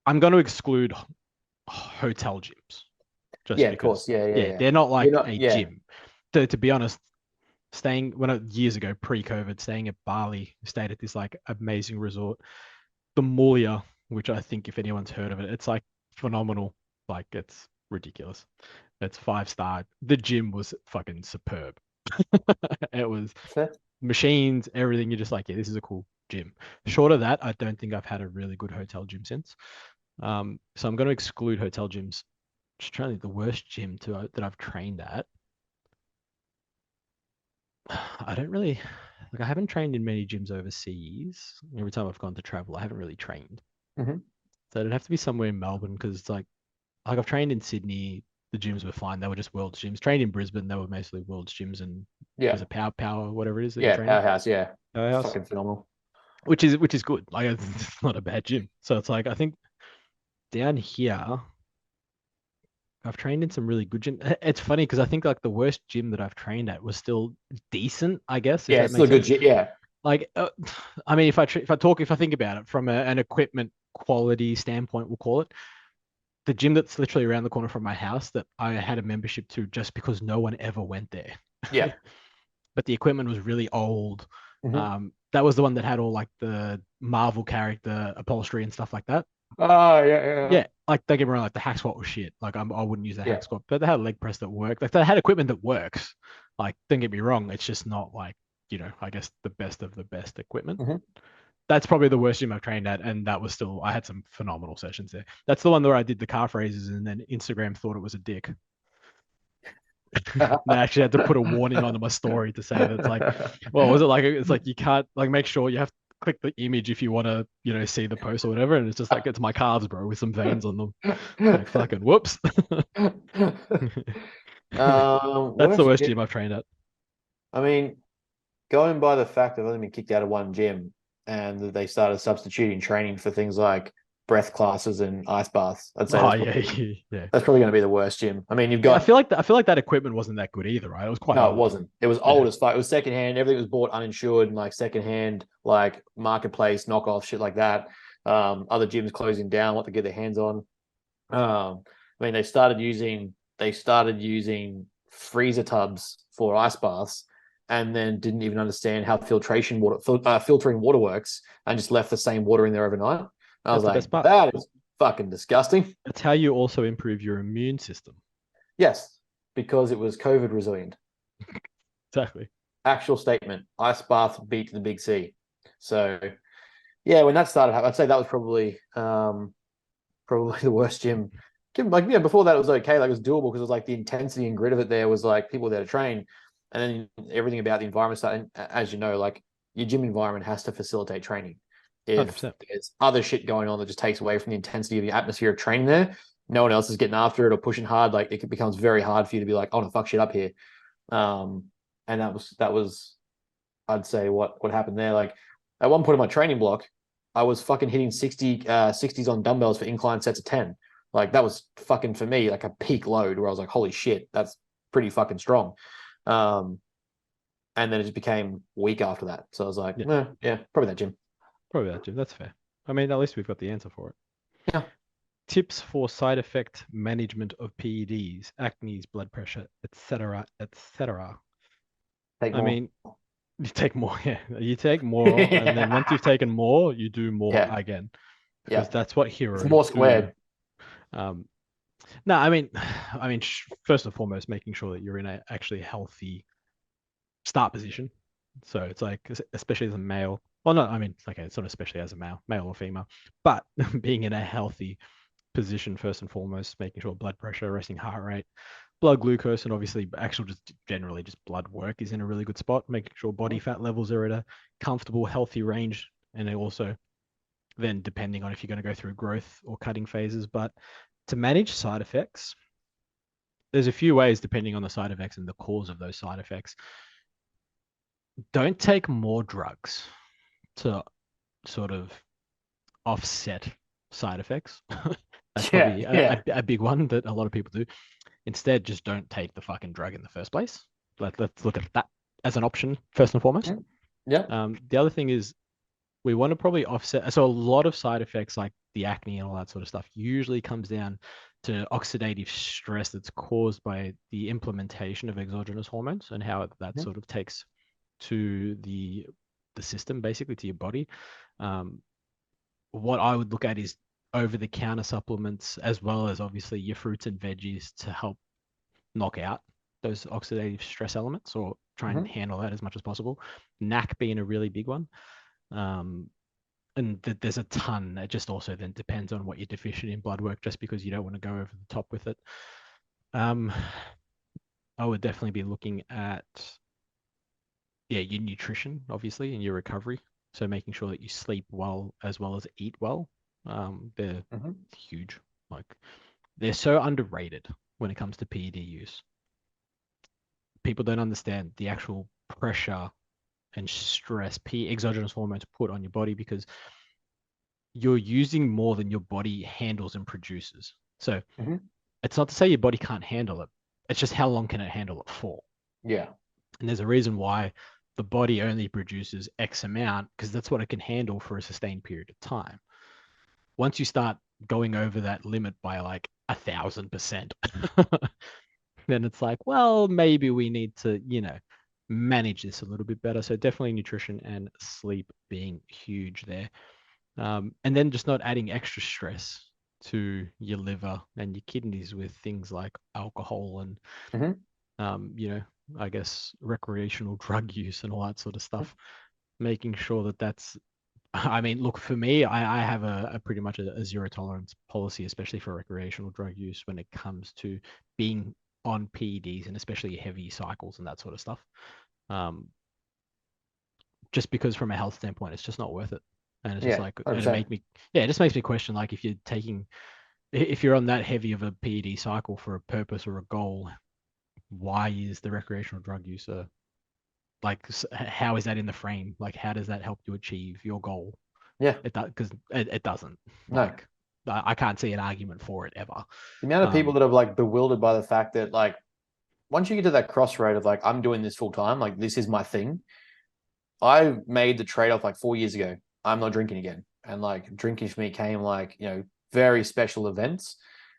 I'm going to exclude hotel gyms. Just of course. Yeah. They're not like a gym. To be honest, years ago, pre-COVID, staying at Bali, stayed at this like amazing resort, the Mulia, which I think if anyone's heard of it, it's like phenomenal. Like, it's ridiculous. It's 5-star. The gym was fucking superb. It was machines, everything. You're just like, yeah, this is a cool gym. Short of that, I don't think I've had a really good hotel gym since. So I'm going to exclude hotel gyms. Just trying to think the worst gym that I've trained at. I don't really like. I haven't trained in many gyms overseas. Every time I've gone to travel, I haven't really trained. Mhm. So it'd have to be somewhere in Melbourne because it's like I've trained in Sydney. The gyms were fine. They were just world's gyms. Trained in Brisbane, they were mostly world's gyms, and Yeah. was it Power, whatever it is that you're Yeah. training? Powerhouse. Yeah. Powerhouse, Fucking phenomenal. which is good. Like it's not a bad gym. So it's like I think down here I've trained in some really good gym. It's funny because I think like the worst gym that I've trained at was still decent, I guess, if Yeah. that It's still a makes good sense. shit. Yeah. Like, I mean, if I think about it from an equipment quality standpoint, we'll call it the gym that's literally around the corner from my house that I had a membership to just because no one ever went there. Yeah. But the equipment was really old. Mhm. That was the one that had all like the Marvel character upholstery and stuff like that. Oh, yeah. Yeah, like don't get me wrong, like the hack squat was shit. Like I wouldn't use the Yeah. hack squat, but they had a leg press that worked. Like they had equipment that works. Like don't get me wrong, it's just not like I guess the best of the best equipment. Mhm. That's probably the worst gym I've trained at, and that was still I had some phenomenal sessions there. That's the one where I did the calf raises, and then Instagram thought it was a dick. They actually had to put a warning on my story to say that it's like, well, was it like it's like you can't like make sure you have to click the image if you want to see the post or whatever, and it's just like it's my calves, bro, with some veins on them. Like fucking whoops. That's the Worst worst gym. gym I've trained at. I mean, going by the fact I've only been kicked out of one gym and that they started substituting training for things like breath classes and ice baths, I'd say Oh that's yeah, probably, yeah. that's probably going to be the worst gym. I mean, you've Yeah, got I feel like that equipment wasn't that good either, right? It was quite no, it old. wasn't. It was Yeah. old as fuck. It was secondhand. Everything was bought uninsured and like secondhand, like marketplace knockoff shit like that. Other gyms closing down, what to get their hands on. I mean, they started using freezer tubs for ice baths, and then didn't even understand how filtering water works, and just left the same water in there overnight. I That's was the like, best part. that is fucking disgusting. It's how you also improve your immune system. Yes, because it was COVID resilient. Exactly. Actual statement. Ice bath beat the big C. So yeah, when that started, I'd say that was probably the worst gym. Like yeah, before that it was okay, like it was doable because it was like the intensity and grit of it. There was like people there to train, and then everything about the environment started. As you know, like your gym environment has to facilitate training. If 100%. there's other shit going on that just takes away from the intensity of the atmosphere of training there, no one else is getting after it or pushing hard. Like it becomes very hard for you to be like, oh no, fuck shit up here. Um, and that was I'd say what happened there. Like at one point in my training block, I was fucking hitting 60s on dumbbells for incline sets of 10. Like that was fucking for me like a peak load where I was like, holy shit, that's pretty fucking strong. And then it just became weak after that. So I was like, yeah, probably that gym. Probably that, Jim. That's fair. I mean, at least we've got the answer for it. Yeah. Tips for side effect management of PEDs, acne, blood pressure, etc., etc. Take I more. mean, you take more. Yeah, you take more, and then once you've taken more, you do more Yeah. again, because Yeah. that's what heroes It's more do. squared. No, I mean, first and foremost, making sure that you're in a actually healthy start position. So it's like, especially as a male. Well, no, I mean, okay, it's not especially as a male or female, but being in a healthy position first and foremost, making sure blood pressure, resting heart rate, blood glucose, and obviously actual just generally just blood work is in a really good spot. Making sure body fat levels are at a comfortable, healthy range, and then also then depending on if you're going to go through growth or cutting phases. But to manage side effects, there's a few ways depending on the side effects and the cause of those side effects. Don't take more drugs to sort of offset side effects. That's probably a big one that a lot of people do. Instead, just don't take the fucking drug in the first place. Let's look at that as an option first and foremost. Yeah. The other thing is we want to probably offset. So a lot of side effects like the acne and all that sort of stuff usually comes down to oxidative stress that's caused by the implementation of exogenous hormones and how that sort of takes to the system, basically to your body. What I would look at is over-the-counter supplements, as well as obviously your fruits and veggies to help knock out those oxidative stress elements or try and handle that as much as possible. NAC being a really big one. And and there's a ton. It just also then depends on what you're deficient in blood work, just because you don't want to go over the top with it. I would definitely be looking at, your nutrition, obviously, and your recovery. So making sure that you sleep well as eat well. They're huge. Like, they're so underrated when it comes to PED use. People don't understand the actual pressure and stress exogenous hormones put on your body, because you're using more than your body handles and produces. So it's not to say your body can't handle it. It's just how long can it handle it for? Yeah. And there's a reason why the body only produces X amount, because that's what it can handle for a sustained period of time. Once you start going over that limit by like 1,000%, then it's like, well, maybe we need to, manage this a little bit better. So definitely nutrition and sleep being huge there. And then just not adding extra stress to your liver and your kidneys with things like alcohol and, I guess recreational drug use and all that sort of stuff. Making sure that that's, I mean, look, for me, I have a pretty much a zero tolerance policy, especially for recreational drug use when it comes to being on PEDs and especially heavy cycles and that sort of stuff. Just because from a health standpoint, it's just not worth it. And it's just like, it just makes me question, like, if you're on that heavy of a PED cycle for a purpose or a goal, why is the recreational drug use like, how is that in the frame? Like, how does that help you achieve your goal? Yeah. Because it doesn't. No. Like, I can't see an argument for it ever. The amount of people that are like bewildered by the fact that, like, once you get to that crossroad of like, I'm doing this full time, like this is my thing. I made the trade-off like 4 years ago. I'm not drinking again. And like drinking for me came like, very special events.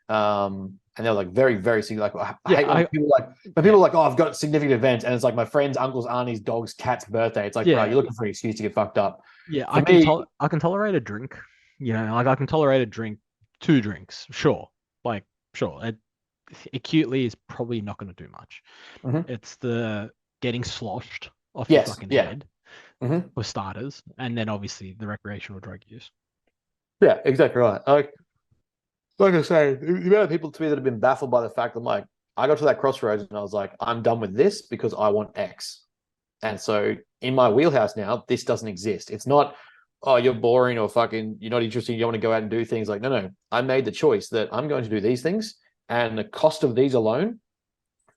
And they're like very, very significant. Like, I hate when people are like, oh, I've got significant events, and it's like my friend's uncle's, auntie's, dog's, cat's birthday. It's like, bro, you're looking for an excuse to get fucked up. Yeah, I can tolerate a drink. Like, I can tolerate a drink, 2 drinks, sure. Like, sure. Acutely is probably not going to do much. It's the getting sloshed off your fucking head, for starters, and then obviously the recreational drug use. Yeah, exactly right. Like I say, the amount of people to me that have been baffled by the fact that, like, I got to that crossroads and I was like, I'm done with this because I want X. And so in my wheelhouse now, this doesn't exist. It's not, oh, you're boring or fucking, you're not interested, you don't want to go out and do things. Like, no. I made the choice that I'm going to do these things, and the cost of these alone,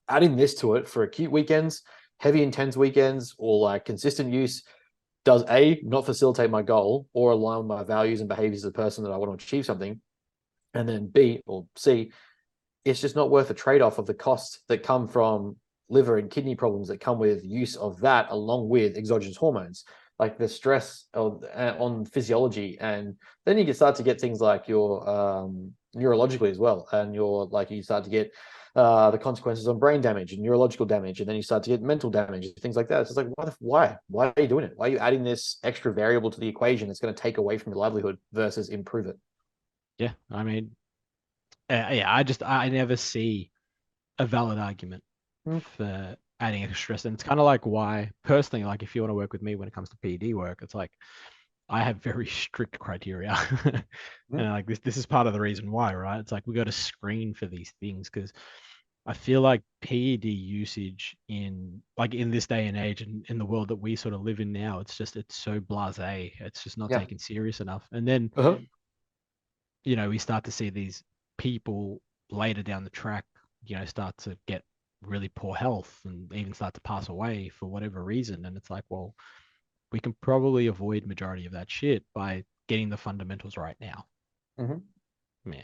adding this to it for acute weekends, heavy intense weekends, or like consistent use, does A, not facilitate my goal or align with my values and behaviors as a person that I want to achieve something. And then B or C, it's just not worth the trade-off of the costs that come from liver and kidney problems that come with use of that, along with exogenous hormones, like the stress on physiology. And then you can start to get things like your neurologically as well. And you start to get the consequences on brain damage and neurological damage. And then you start to get mental damage, things like that. It's just like, why are you doing it? Why are you adding this extra variable to the equation that's going to take away from your livelihood versus improve it? Yeah, I mean, I never see a valid argument for adding extra stress. And it's kind of like why, personally, like, if you want to work with me when it comes to PED work, it's like, I have very strict criteria. And like, this is part of the reason why, right? It's like, we got to screen for these things, because I feel like PED usage in this day and age, and in the world that we sort of live in now, it's so blasé. It's just not taken serious enough. And then, we start to see these people later down the track, start to get really poor health and even start to pass away for whatever reason. And it's like, well, we can probably avoid majority of that shit by getting the fundamentals right now. Yeah.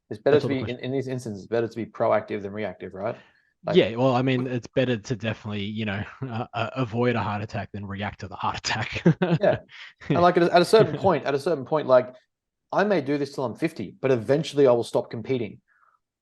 It's better to be, in these instances, it's better to be proactive than reactive, right? Well, I mean, it's better to definitely, avoid a heart attack than react to the heart attack. Yeah. And like at a certain point, like, I may do this till I'm 50, but eventually I will stop competing.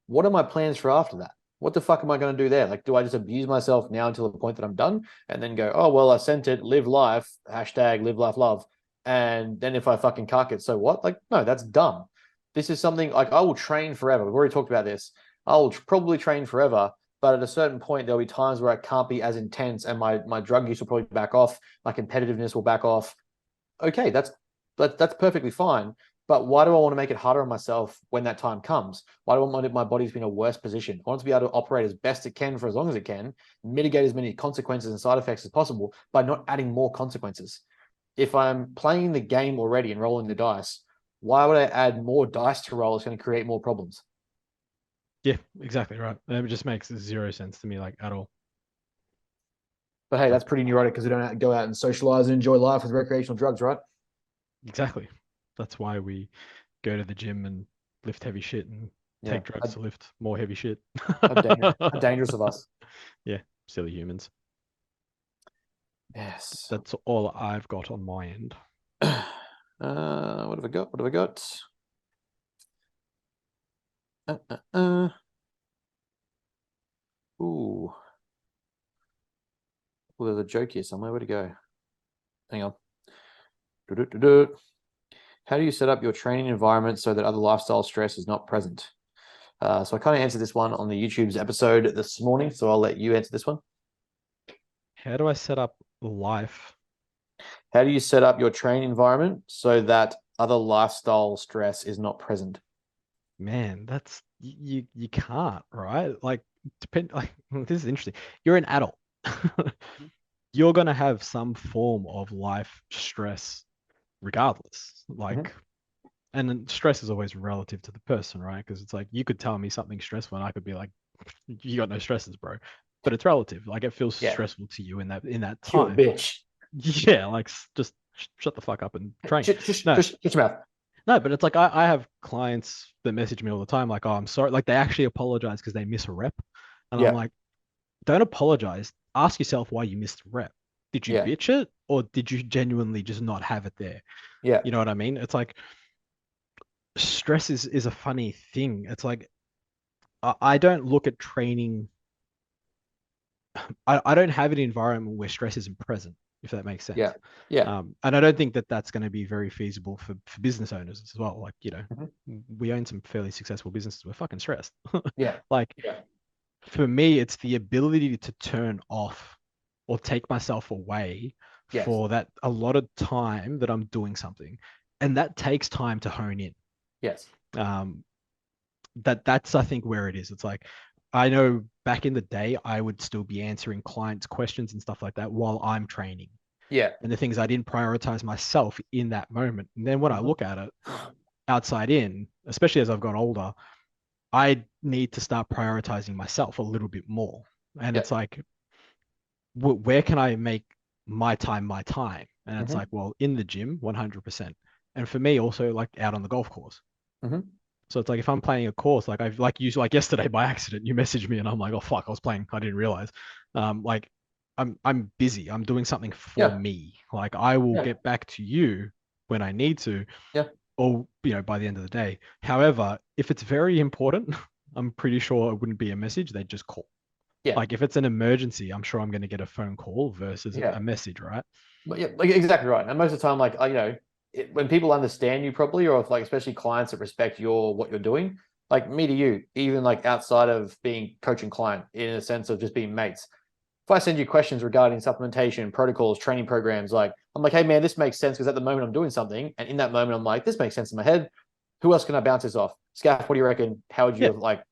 What are my plans for after that? What the fuck am I going to do there? Like, do I just abuse myself now until the point that I'm done, and then go, oh, well, I sent it, live life, hashtag live life love. And then if I fucking cuck it, so what? Like, no, that's dumb. This is something like, I will train forever. We've already talked about this. I will probably train forever, but at a certain point, there'll be times where I can't be as intense, and my drug use will probably back off. My competitiveness will back off. Okay, that's that's perfectly fine. But why do I want to make it harder on myself when that time comes? Why do I want my body to be in a worse position? I want it to be able to operate as best it can for as long as it can, mitigate as many consequences and side effects as possible by not adding more consequences. If I'm playing the game already and rolling the dice, why would I add more dice to roll? It's going to create more problems. Yeah, exactly right. It just makes zero sense to me, like at all. But hey, that's pretty neurotic because we don't go out and socialize and enjoy life with recreational drugs, right? Exactly. That's why we go to the gym and lift heavy shit and take drugs to lift more heavy shit. How dangerous of us. Yeah, silly humans. Yes. That's all I've got on my end. What have I got? What have I got? Ooh. Well, there's a joke here somewhere. Where'd it go? Hang on. How do you set up your training environment so that other lifestyle stress is not present? So I kind of answered this one on the YouTube's episode this morning, so I'll let you answer this one. How do I set up life? How do you set up your training environment so that other lifestyle stress is not present? Man, that's you can't, right? Like this is interesting. You're an adult. You're gonna have some form of life stress regardless. Like and then stress is always relative to the person, right? Because it's like you could tell me something stressful and I could be like, you got no stresses, bro. But it's relative. Like it feels stressful to you in that Pure time. bitch. Yeah, like just shut the fuck up and train. Just your mouth. No, but it's like I have clients that message me all the time, like, oh, I'm sorry. Like they actually apologize because they miss a rep. And I'm like, don't apologize. Ask yourself why you missed a rep. Did you bitch it or did you genuinely just not have it there? Yeah. You know what I mean? It's like stress is a funny thing. It's like I don't look at training. I don't have an environment where stress isn't present, if that makes sense. Yeah. And I don't think that that's going to be very feasible for business owners as well. Like, you know, we own some fairly successful businesses. We're fucking stressed. Like, for me, it's the ability to turn off or take myself away for that a lot of time that I'm doing something. And that takes time to hone in. Yes. That's I think where it is. It's like I know back in the day I would still be answering clients' questions and stuff like that while I'm training. Yeah. And the things I didn't prioritize myself in that moment. And then when I look at it outside in, especially as I've got older, I need to start prioritizing myself a little bit more. And it's like, where can I make my time my time? And it's like, well, in the gym, 100%. And for me, also like out on the golf course. So it's like if I'm playing a course, like I've like yesterday by accident, you messaged me and I'm like, oh fuck, I was playing, I didn't realize. Like I'm busy. I'm doing something for me. Like I will get back to you when I need to. Or by the end of the day. However, if it's very important, I'm pretty sure it wouldn't be a message. They'd just call. Like if it's an emergency, I'm sure I'm going to get a phone call versus a message, right? But like exactly right. And most of the time, like when people understand you properly, or if like especially clients that respect what you're doing, like me to you, even like outside of being coach and client, in a sense of just being mates. If I send you questions regarding supplementation, protocols, training programs, like I'm like, hey man, this makes sense because at the moment I'm doing something, and in that moment I'm like, this makes sense in my head. Who else can I bounce this off? Scaff, what do you reckon? How would you have, like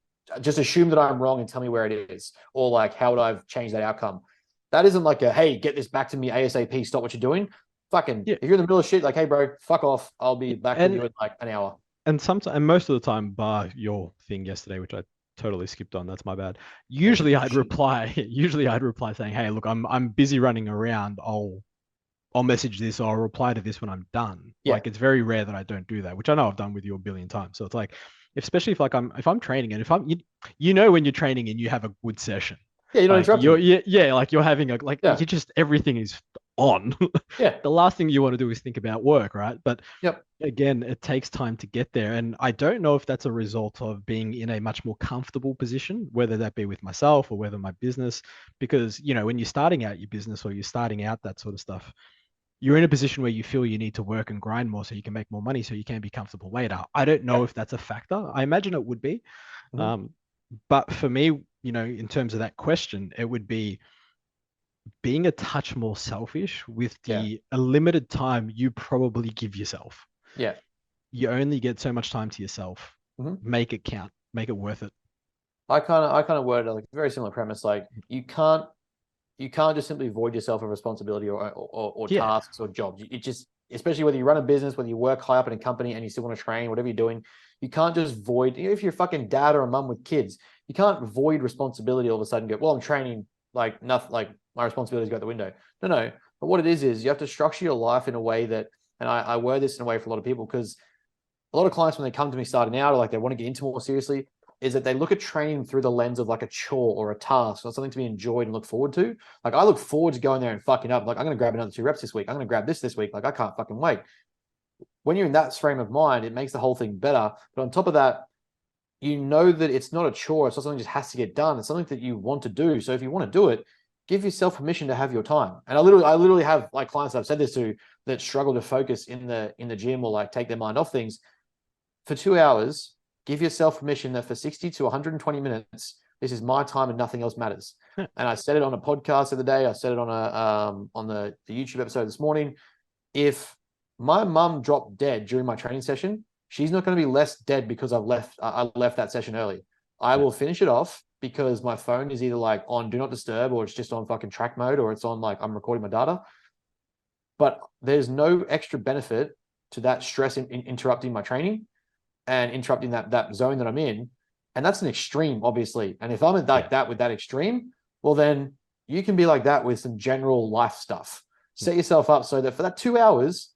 just assume that I'm wrong and tell me where it is, or like how would I have changed that outcome? That isn't like a hey, get this back to me ASAP. Stop what you're doing. Fucking if you're in the middle of shit, like hey bro, fuck off. I'll be back with you in like an hour. And sometimes, and most of the time, bar your thing yesterday, which I totally skipped on. That's my bad. Usually I'd reply saying, hey, look, I'm busy running around. I'll message this or I'll reply to this when I'm done. Like it's very rare that I don't do that, which I know I've done with you a billion times. So it's like, especially if I'm training and if I'm, when you're training and you have a good session. Yeah, you don't interrupt. Like you're having you just everything is on. The last thing you want to do is think about work, right? But again, it takes time to get there. And I don't know if that's a result of being in a much more comfortable position, whether that be with myself or whether my business, because when you're starting out your business or you're starting out that sort of stuff, you're in a position where you feel you need to work and grind more so you can make more money so you can be comfortable later. I don't know if that's a factor. I imagine it would be. But for me, in terms of that question, it would be being a touch more selfish with Yeah. the a limited time you probably give yourself. Yeah. You only get so much time to yourself. Mhm. Make it count. Make it worth it. I kind of worded it like a very similar premise. Like you can't just simply void yourself of responsibility or Yeah. tasks or jobs. It just, especially whether you run a business, whether you work high up in a company and you still want to train, whatever you're doing, you can't just void. If you're a fucking dad or a mum with kids, you can't void responsibility all of a sudden. And go, well, I'm training, like nothing, like my responsibilities go out the window. No. But what it is you have to structure your life in a way that, and I word this in a way for a lot of people, because a lot of clients, when they come to me starting out, or like they want to get into more seriously, is that they look at training through the lens of like a chore or a task or something to be enjoyed and look forward to. Like I look forward to going there and fucking up. Like I'm going to grab another 2 reps this week. I'm going to grab this week. Like I can't fucking wait. When you're in that frame of mind, it makes the whole thing better. But on top of that, you know that it's not a chore. It's not something that just has to get done. It's something that you want to do. So if you want to do it, give yourself permission to have your time. And I literally have like clients that I've said this to that struggle to focus in the gym or like take their mind off things. For 2 hours, give yourself permission that for 60 to 120 minutes, this is my time and nothing else matters. And I said it on a podcast the other day. I said it on the YouTube episode this morning. If my mum dropped dead during my training session, she's not going to be less dead because I left that session early. I will finish it off because my phone is either like on do not disturb, or it's just on fucking track mode, or it's on like I'm recording my data. But there's no extra benefit to that stress in interrupting my training and interrupting that zone that I'm in. And that's an extreme, obviously. And if I'm like that with that extreme, well, then you can be like that with some general life stuff. Set yourself up so that for that 2 hours,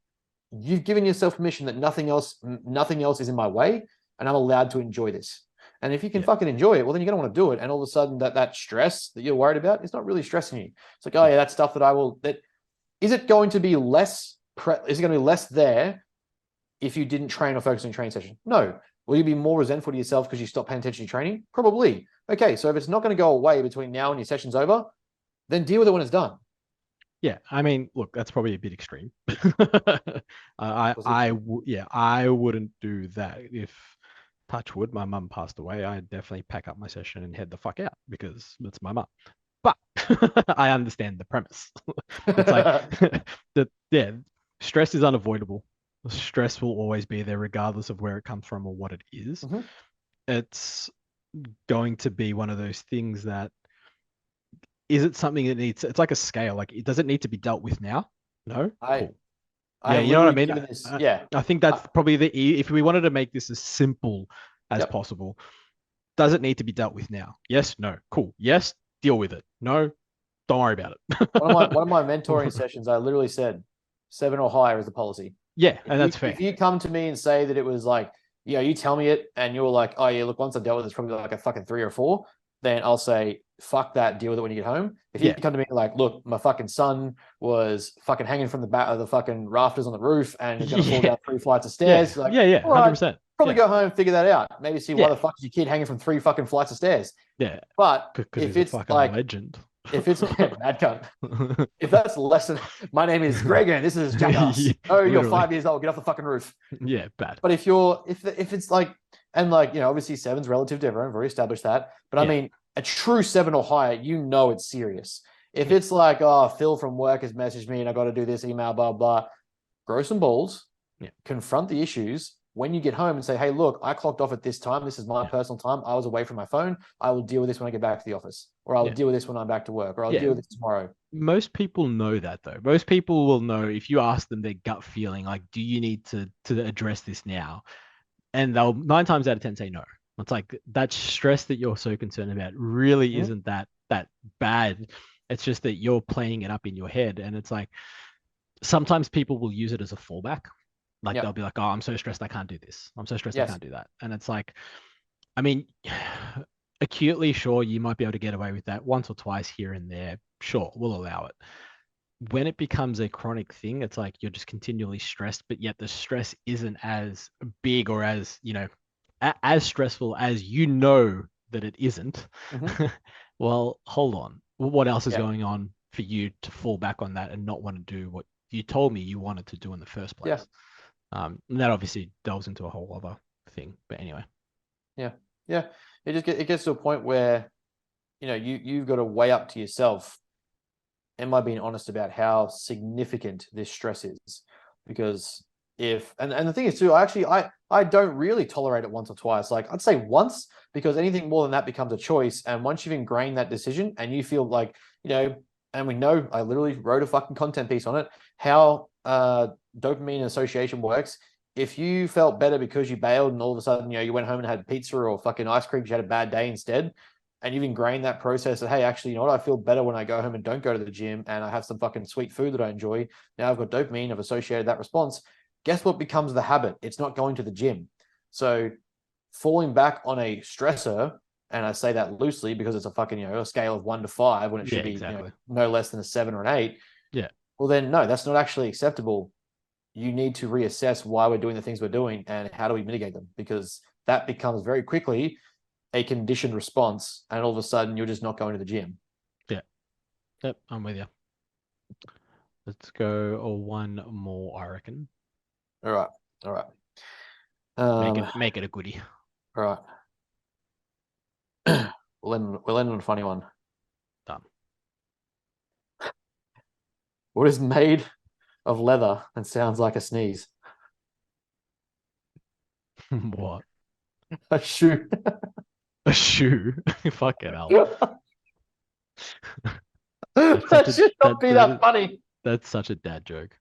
you've given yourself permission that nothing else is in my way, and I'm allowed to enjoy this. And if you can fucking enjoy it, well, then you're going to want to do it. And all of a sudden that stress that you're worried about is not really stressing you. It's like, oh yeah, that stuff is it going to be less there if you didn't train or focus on training session? No. Will you be more resentful to yourself because you stopped paying attention to training? Probably. Okay, so if it's not going to go away between now and your session's over, then deal with it when it's done. Yeah, I mean, look, that's probably a bit extreme. I wouldn't do that. If touch wood, my mum passed away, I'd definitely pack up my session and head the fuck out because it's my mum. But I understand the premise. It's like stress is unavoidable. Stress will always be there regardless of where it comes from or what it is. Mm-hmm. It's going to be one of those things that, is it something that needs, it's like a scale, like it doesn't need to be dealt with now. No. Cool. Yeah, you know what I mean? I think that's probably if we wanted to make this as simple as possible, does it need to be dealt with now? Yes, no. Cool. Yes, deal with it. No, don't worry about it. one of my mentoring sessions, I literally said 7 or higher is the policy. Yeah, and that's fair. If you come to me and say that it was like, you tell me it and you're like, oh yeah, look, once I've dealt with it, it's probably like a fucking 3 or 4, then I'll say, fuck that, deal with it when you get home. If you come to me like, look, my fucking son was fucking hanging from the back of the fucking rafters on the roof and he's going to fall down 3 flights of stairs. Like, 100%. Probably go home, figure that out. Maybe see why the fuck is your kid hanging from 3 fucking flights of stairs. Yeah. But if it's like legend. If it's bad cunt, if that's less than my name is Greg and this is Jackass. You're 5 years old, get off the fucking roof. Yeah, bad. But if it's like, and like, obviously 7's relative to everyone, very established that. But I mean, a true 7 or higher, it's serious. If it's like, oh, Phil from work has messaged me and I got to do this email, blah, blah, grow some balls, confront the issues. When you get home and say, hey, look, I clocked off at this time. This is my personal time. I was away from my phone. I will deal with this when I get back to the office, or I'll deal with this when I'm back to work, or I'll deal with this tomorrow. Most people know that though. Most people will know if you ask them their gut feeling, like, do you need to address this now? And they'll 9 times out of 10 say no. It's like that stress that you're so concerned about really isn't that bad. It's just that you're playing it up in your head. And it's like, sometimes people will use it as a fallback. Like they'll be like, oh, I'm so stressed, I can't do this. I'm so stressed, I can't do that. And it's like, I mean, acutely, sure, you might be able to get away with that once or twice here and there. Sure, we'll allow it. When it becomes a chronic thing, it's like you're just continually stressed, but yet the stress isn't as big or as, as stressful as that it isn't. Well, hold on. What else is going on for you to fall back on that and not want to do what you told me you wanted to do in the first place? And that obviously delves into a whole other thing. But anyway. Yeah. It gets to a point where, you've got to weigh up to yourself. am I being honest about how significant this stress is? Because if and the thing is too, I don't really tolerate it once or twice. Like I'd say once, because anything more than that becomes a choice. And once you've ingrained that decision and you feel like, and we know I literally wrote a fucking content piece on it, how dopamine association works. If you felt better because you bailed and all of a sudden, you went home and had pizza or fucking ice cream because you had a bad day instead, and you've ingrained that process that, hey, actually, you know what? I feel better when I go home and don't go to the gym and I have some fucking sweet food that I enjoy. Now I've got dopamine, I've associated that response. Guess what becomes the habit? It's not going to the gym. So falling back on a stressor, and I say that loosely because it's a fucking, a scale of 1 to 5 when it should be exactly. no less than a 7 or an 8. Yeah. Well, then, no, that's not actually acceptable. You need to reassess why we're doing the things we're doing and how do we mitigate them, because that becomes very quickly a conditioned response, and all of a sudden you're just not going to the gym. Yeah. Yep, I'm with you. Let's go one more, I reckon. All right. Make it a goodie. All right. We'll end on a funny one. Done. What is made of leather and sounds like a sneeze? What? A shoe. A shoe? Fucking hell. That should not be that funny. That's such a dad joke.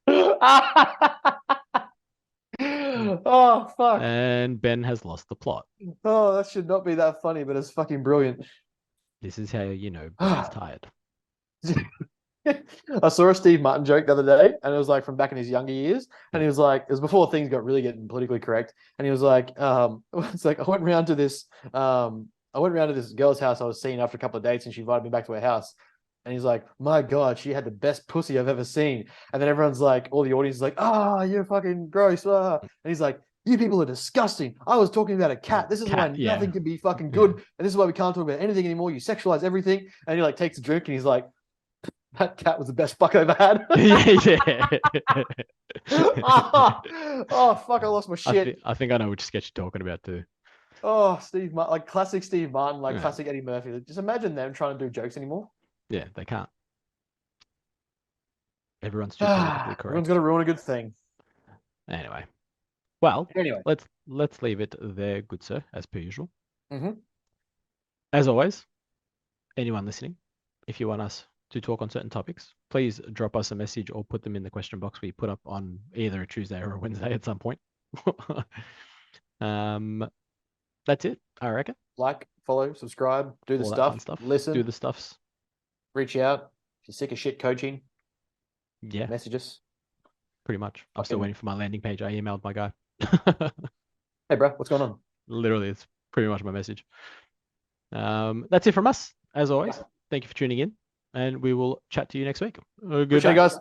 Oh, fuck. And Ben has lost the plot. Oh, that should not be that funny, but it's fucking brilliant. This is how you know Ben's tired. I saw a Steve Martin joke the other day, and it was like from back in his younger years. And he was like, it was before things got really getting politically correct. And he was like, it's like, I went round to this girl's house I was seeing after a couple of dates, and she invited me back to her house. And he's like, my God, she had the best pussy I've ever seen. And then everyone's like, all the audience is like, you're fucking gross. And he's like, you people are disgusting. I was talking about a cat. This is why nothing can be fucking good. And this is why we can't talk about anything anymore. You sexualize everything. And he like takes a drink and he's like, that cat was the best fuck I've ever had. Oh, fuck, I lost my shit. I think I know which sketch you're talking about too. Oh, Steve Martin, like classic Steve Martin, like classic Eddie Murphy. Just imagine them trying to do jokes anymore. Yeah, they can't. Everyone's too politically correct. Everyone's got to ruin a good thing. Anyway, let's leave it there, good sir, as per usual. Mm-hmm. As always, anyone listening, if you want us to talk on certain topics, please drop us a message or put them in the question box we put up on either a Tuesday or a Wednesday at some point. That's it, I reckon. Like, follow, subscribe, do the stuff, listen, do the stuffs. Reach out. If you're sick of shit coaching, message us. Pretty much. I'm still waiting for my landing page. I emailed my guy. Hey, bro, what's going on? Literally, it's pretty much my message. That's it from us, as always. Thank you for tuning in, and we will chat to you next week. Good day, guys.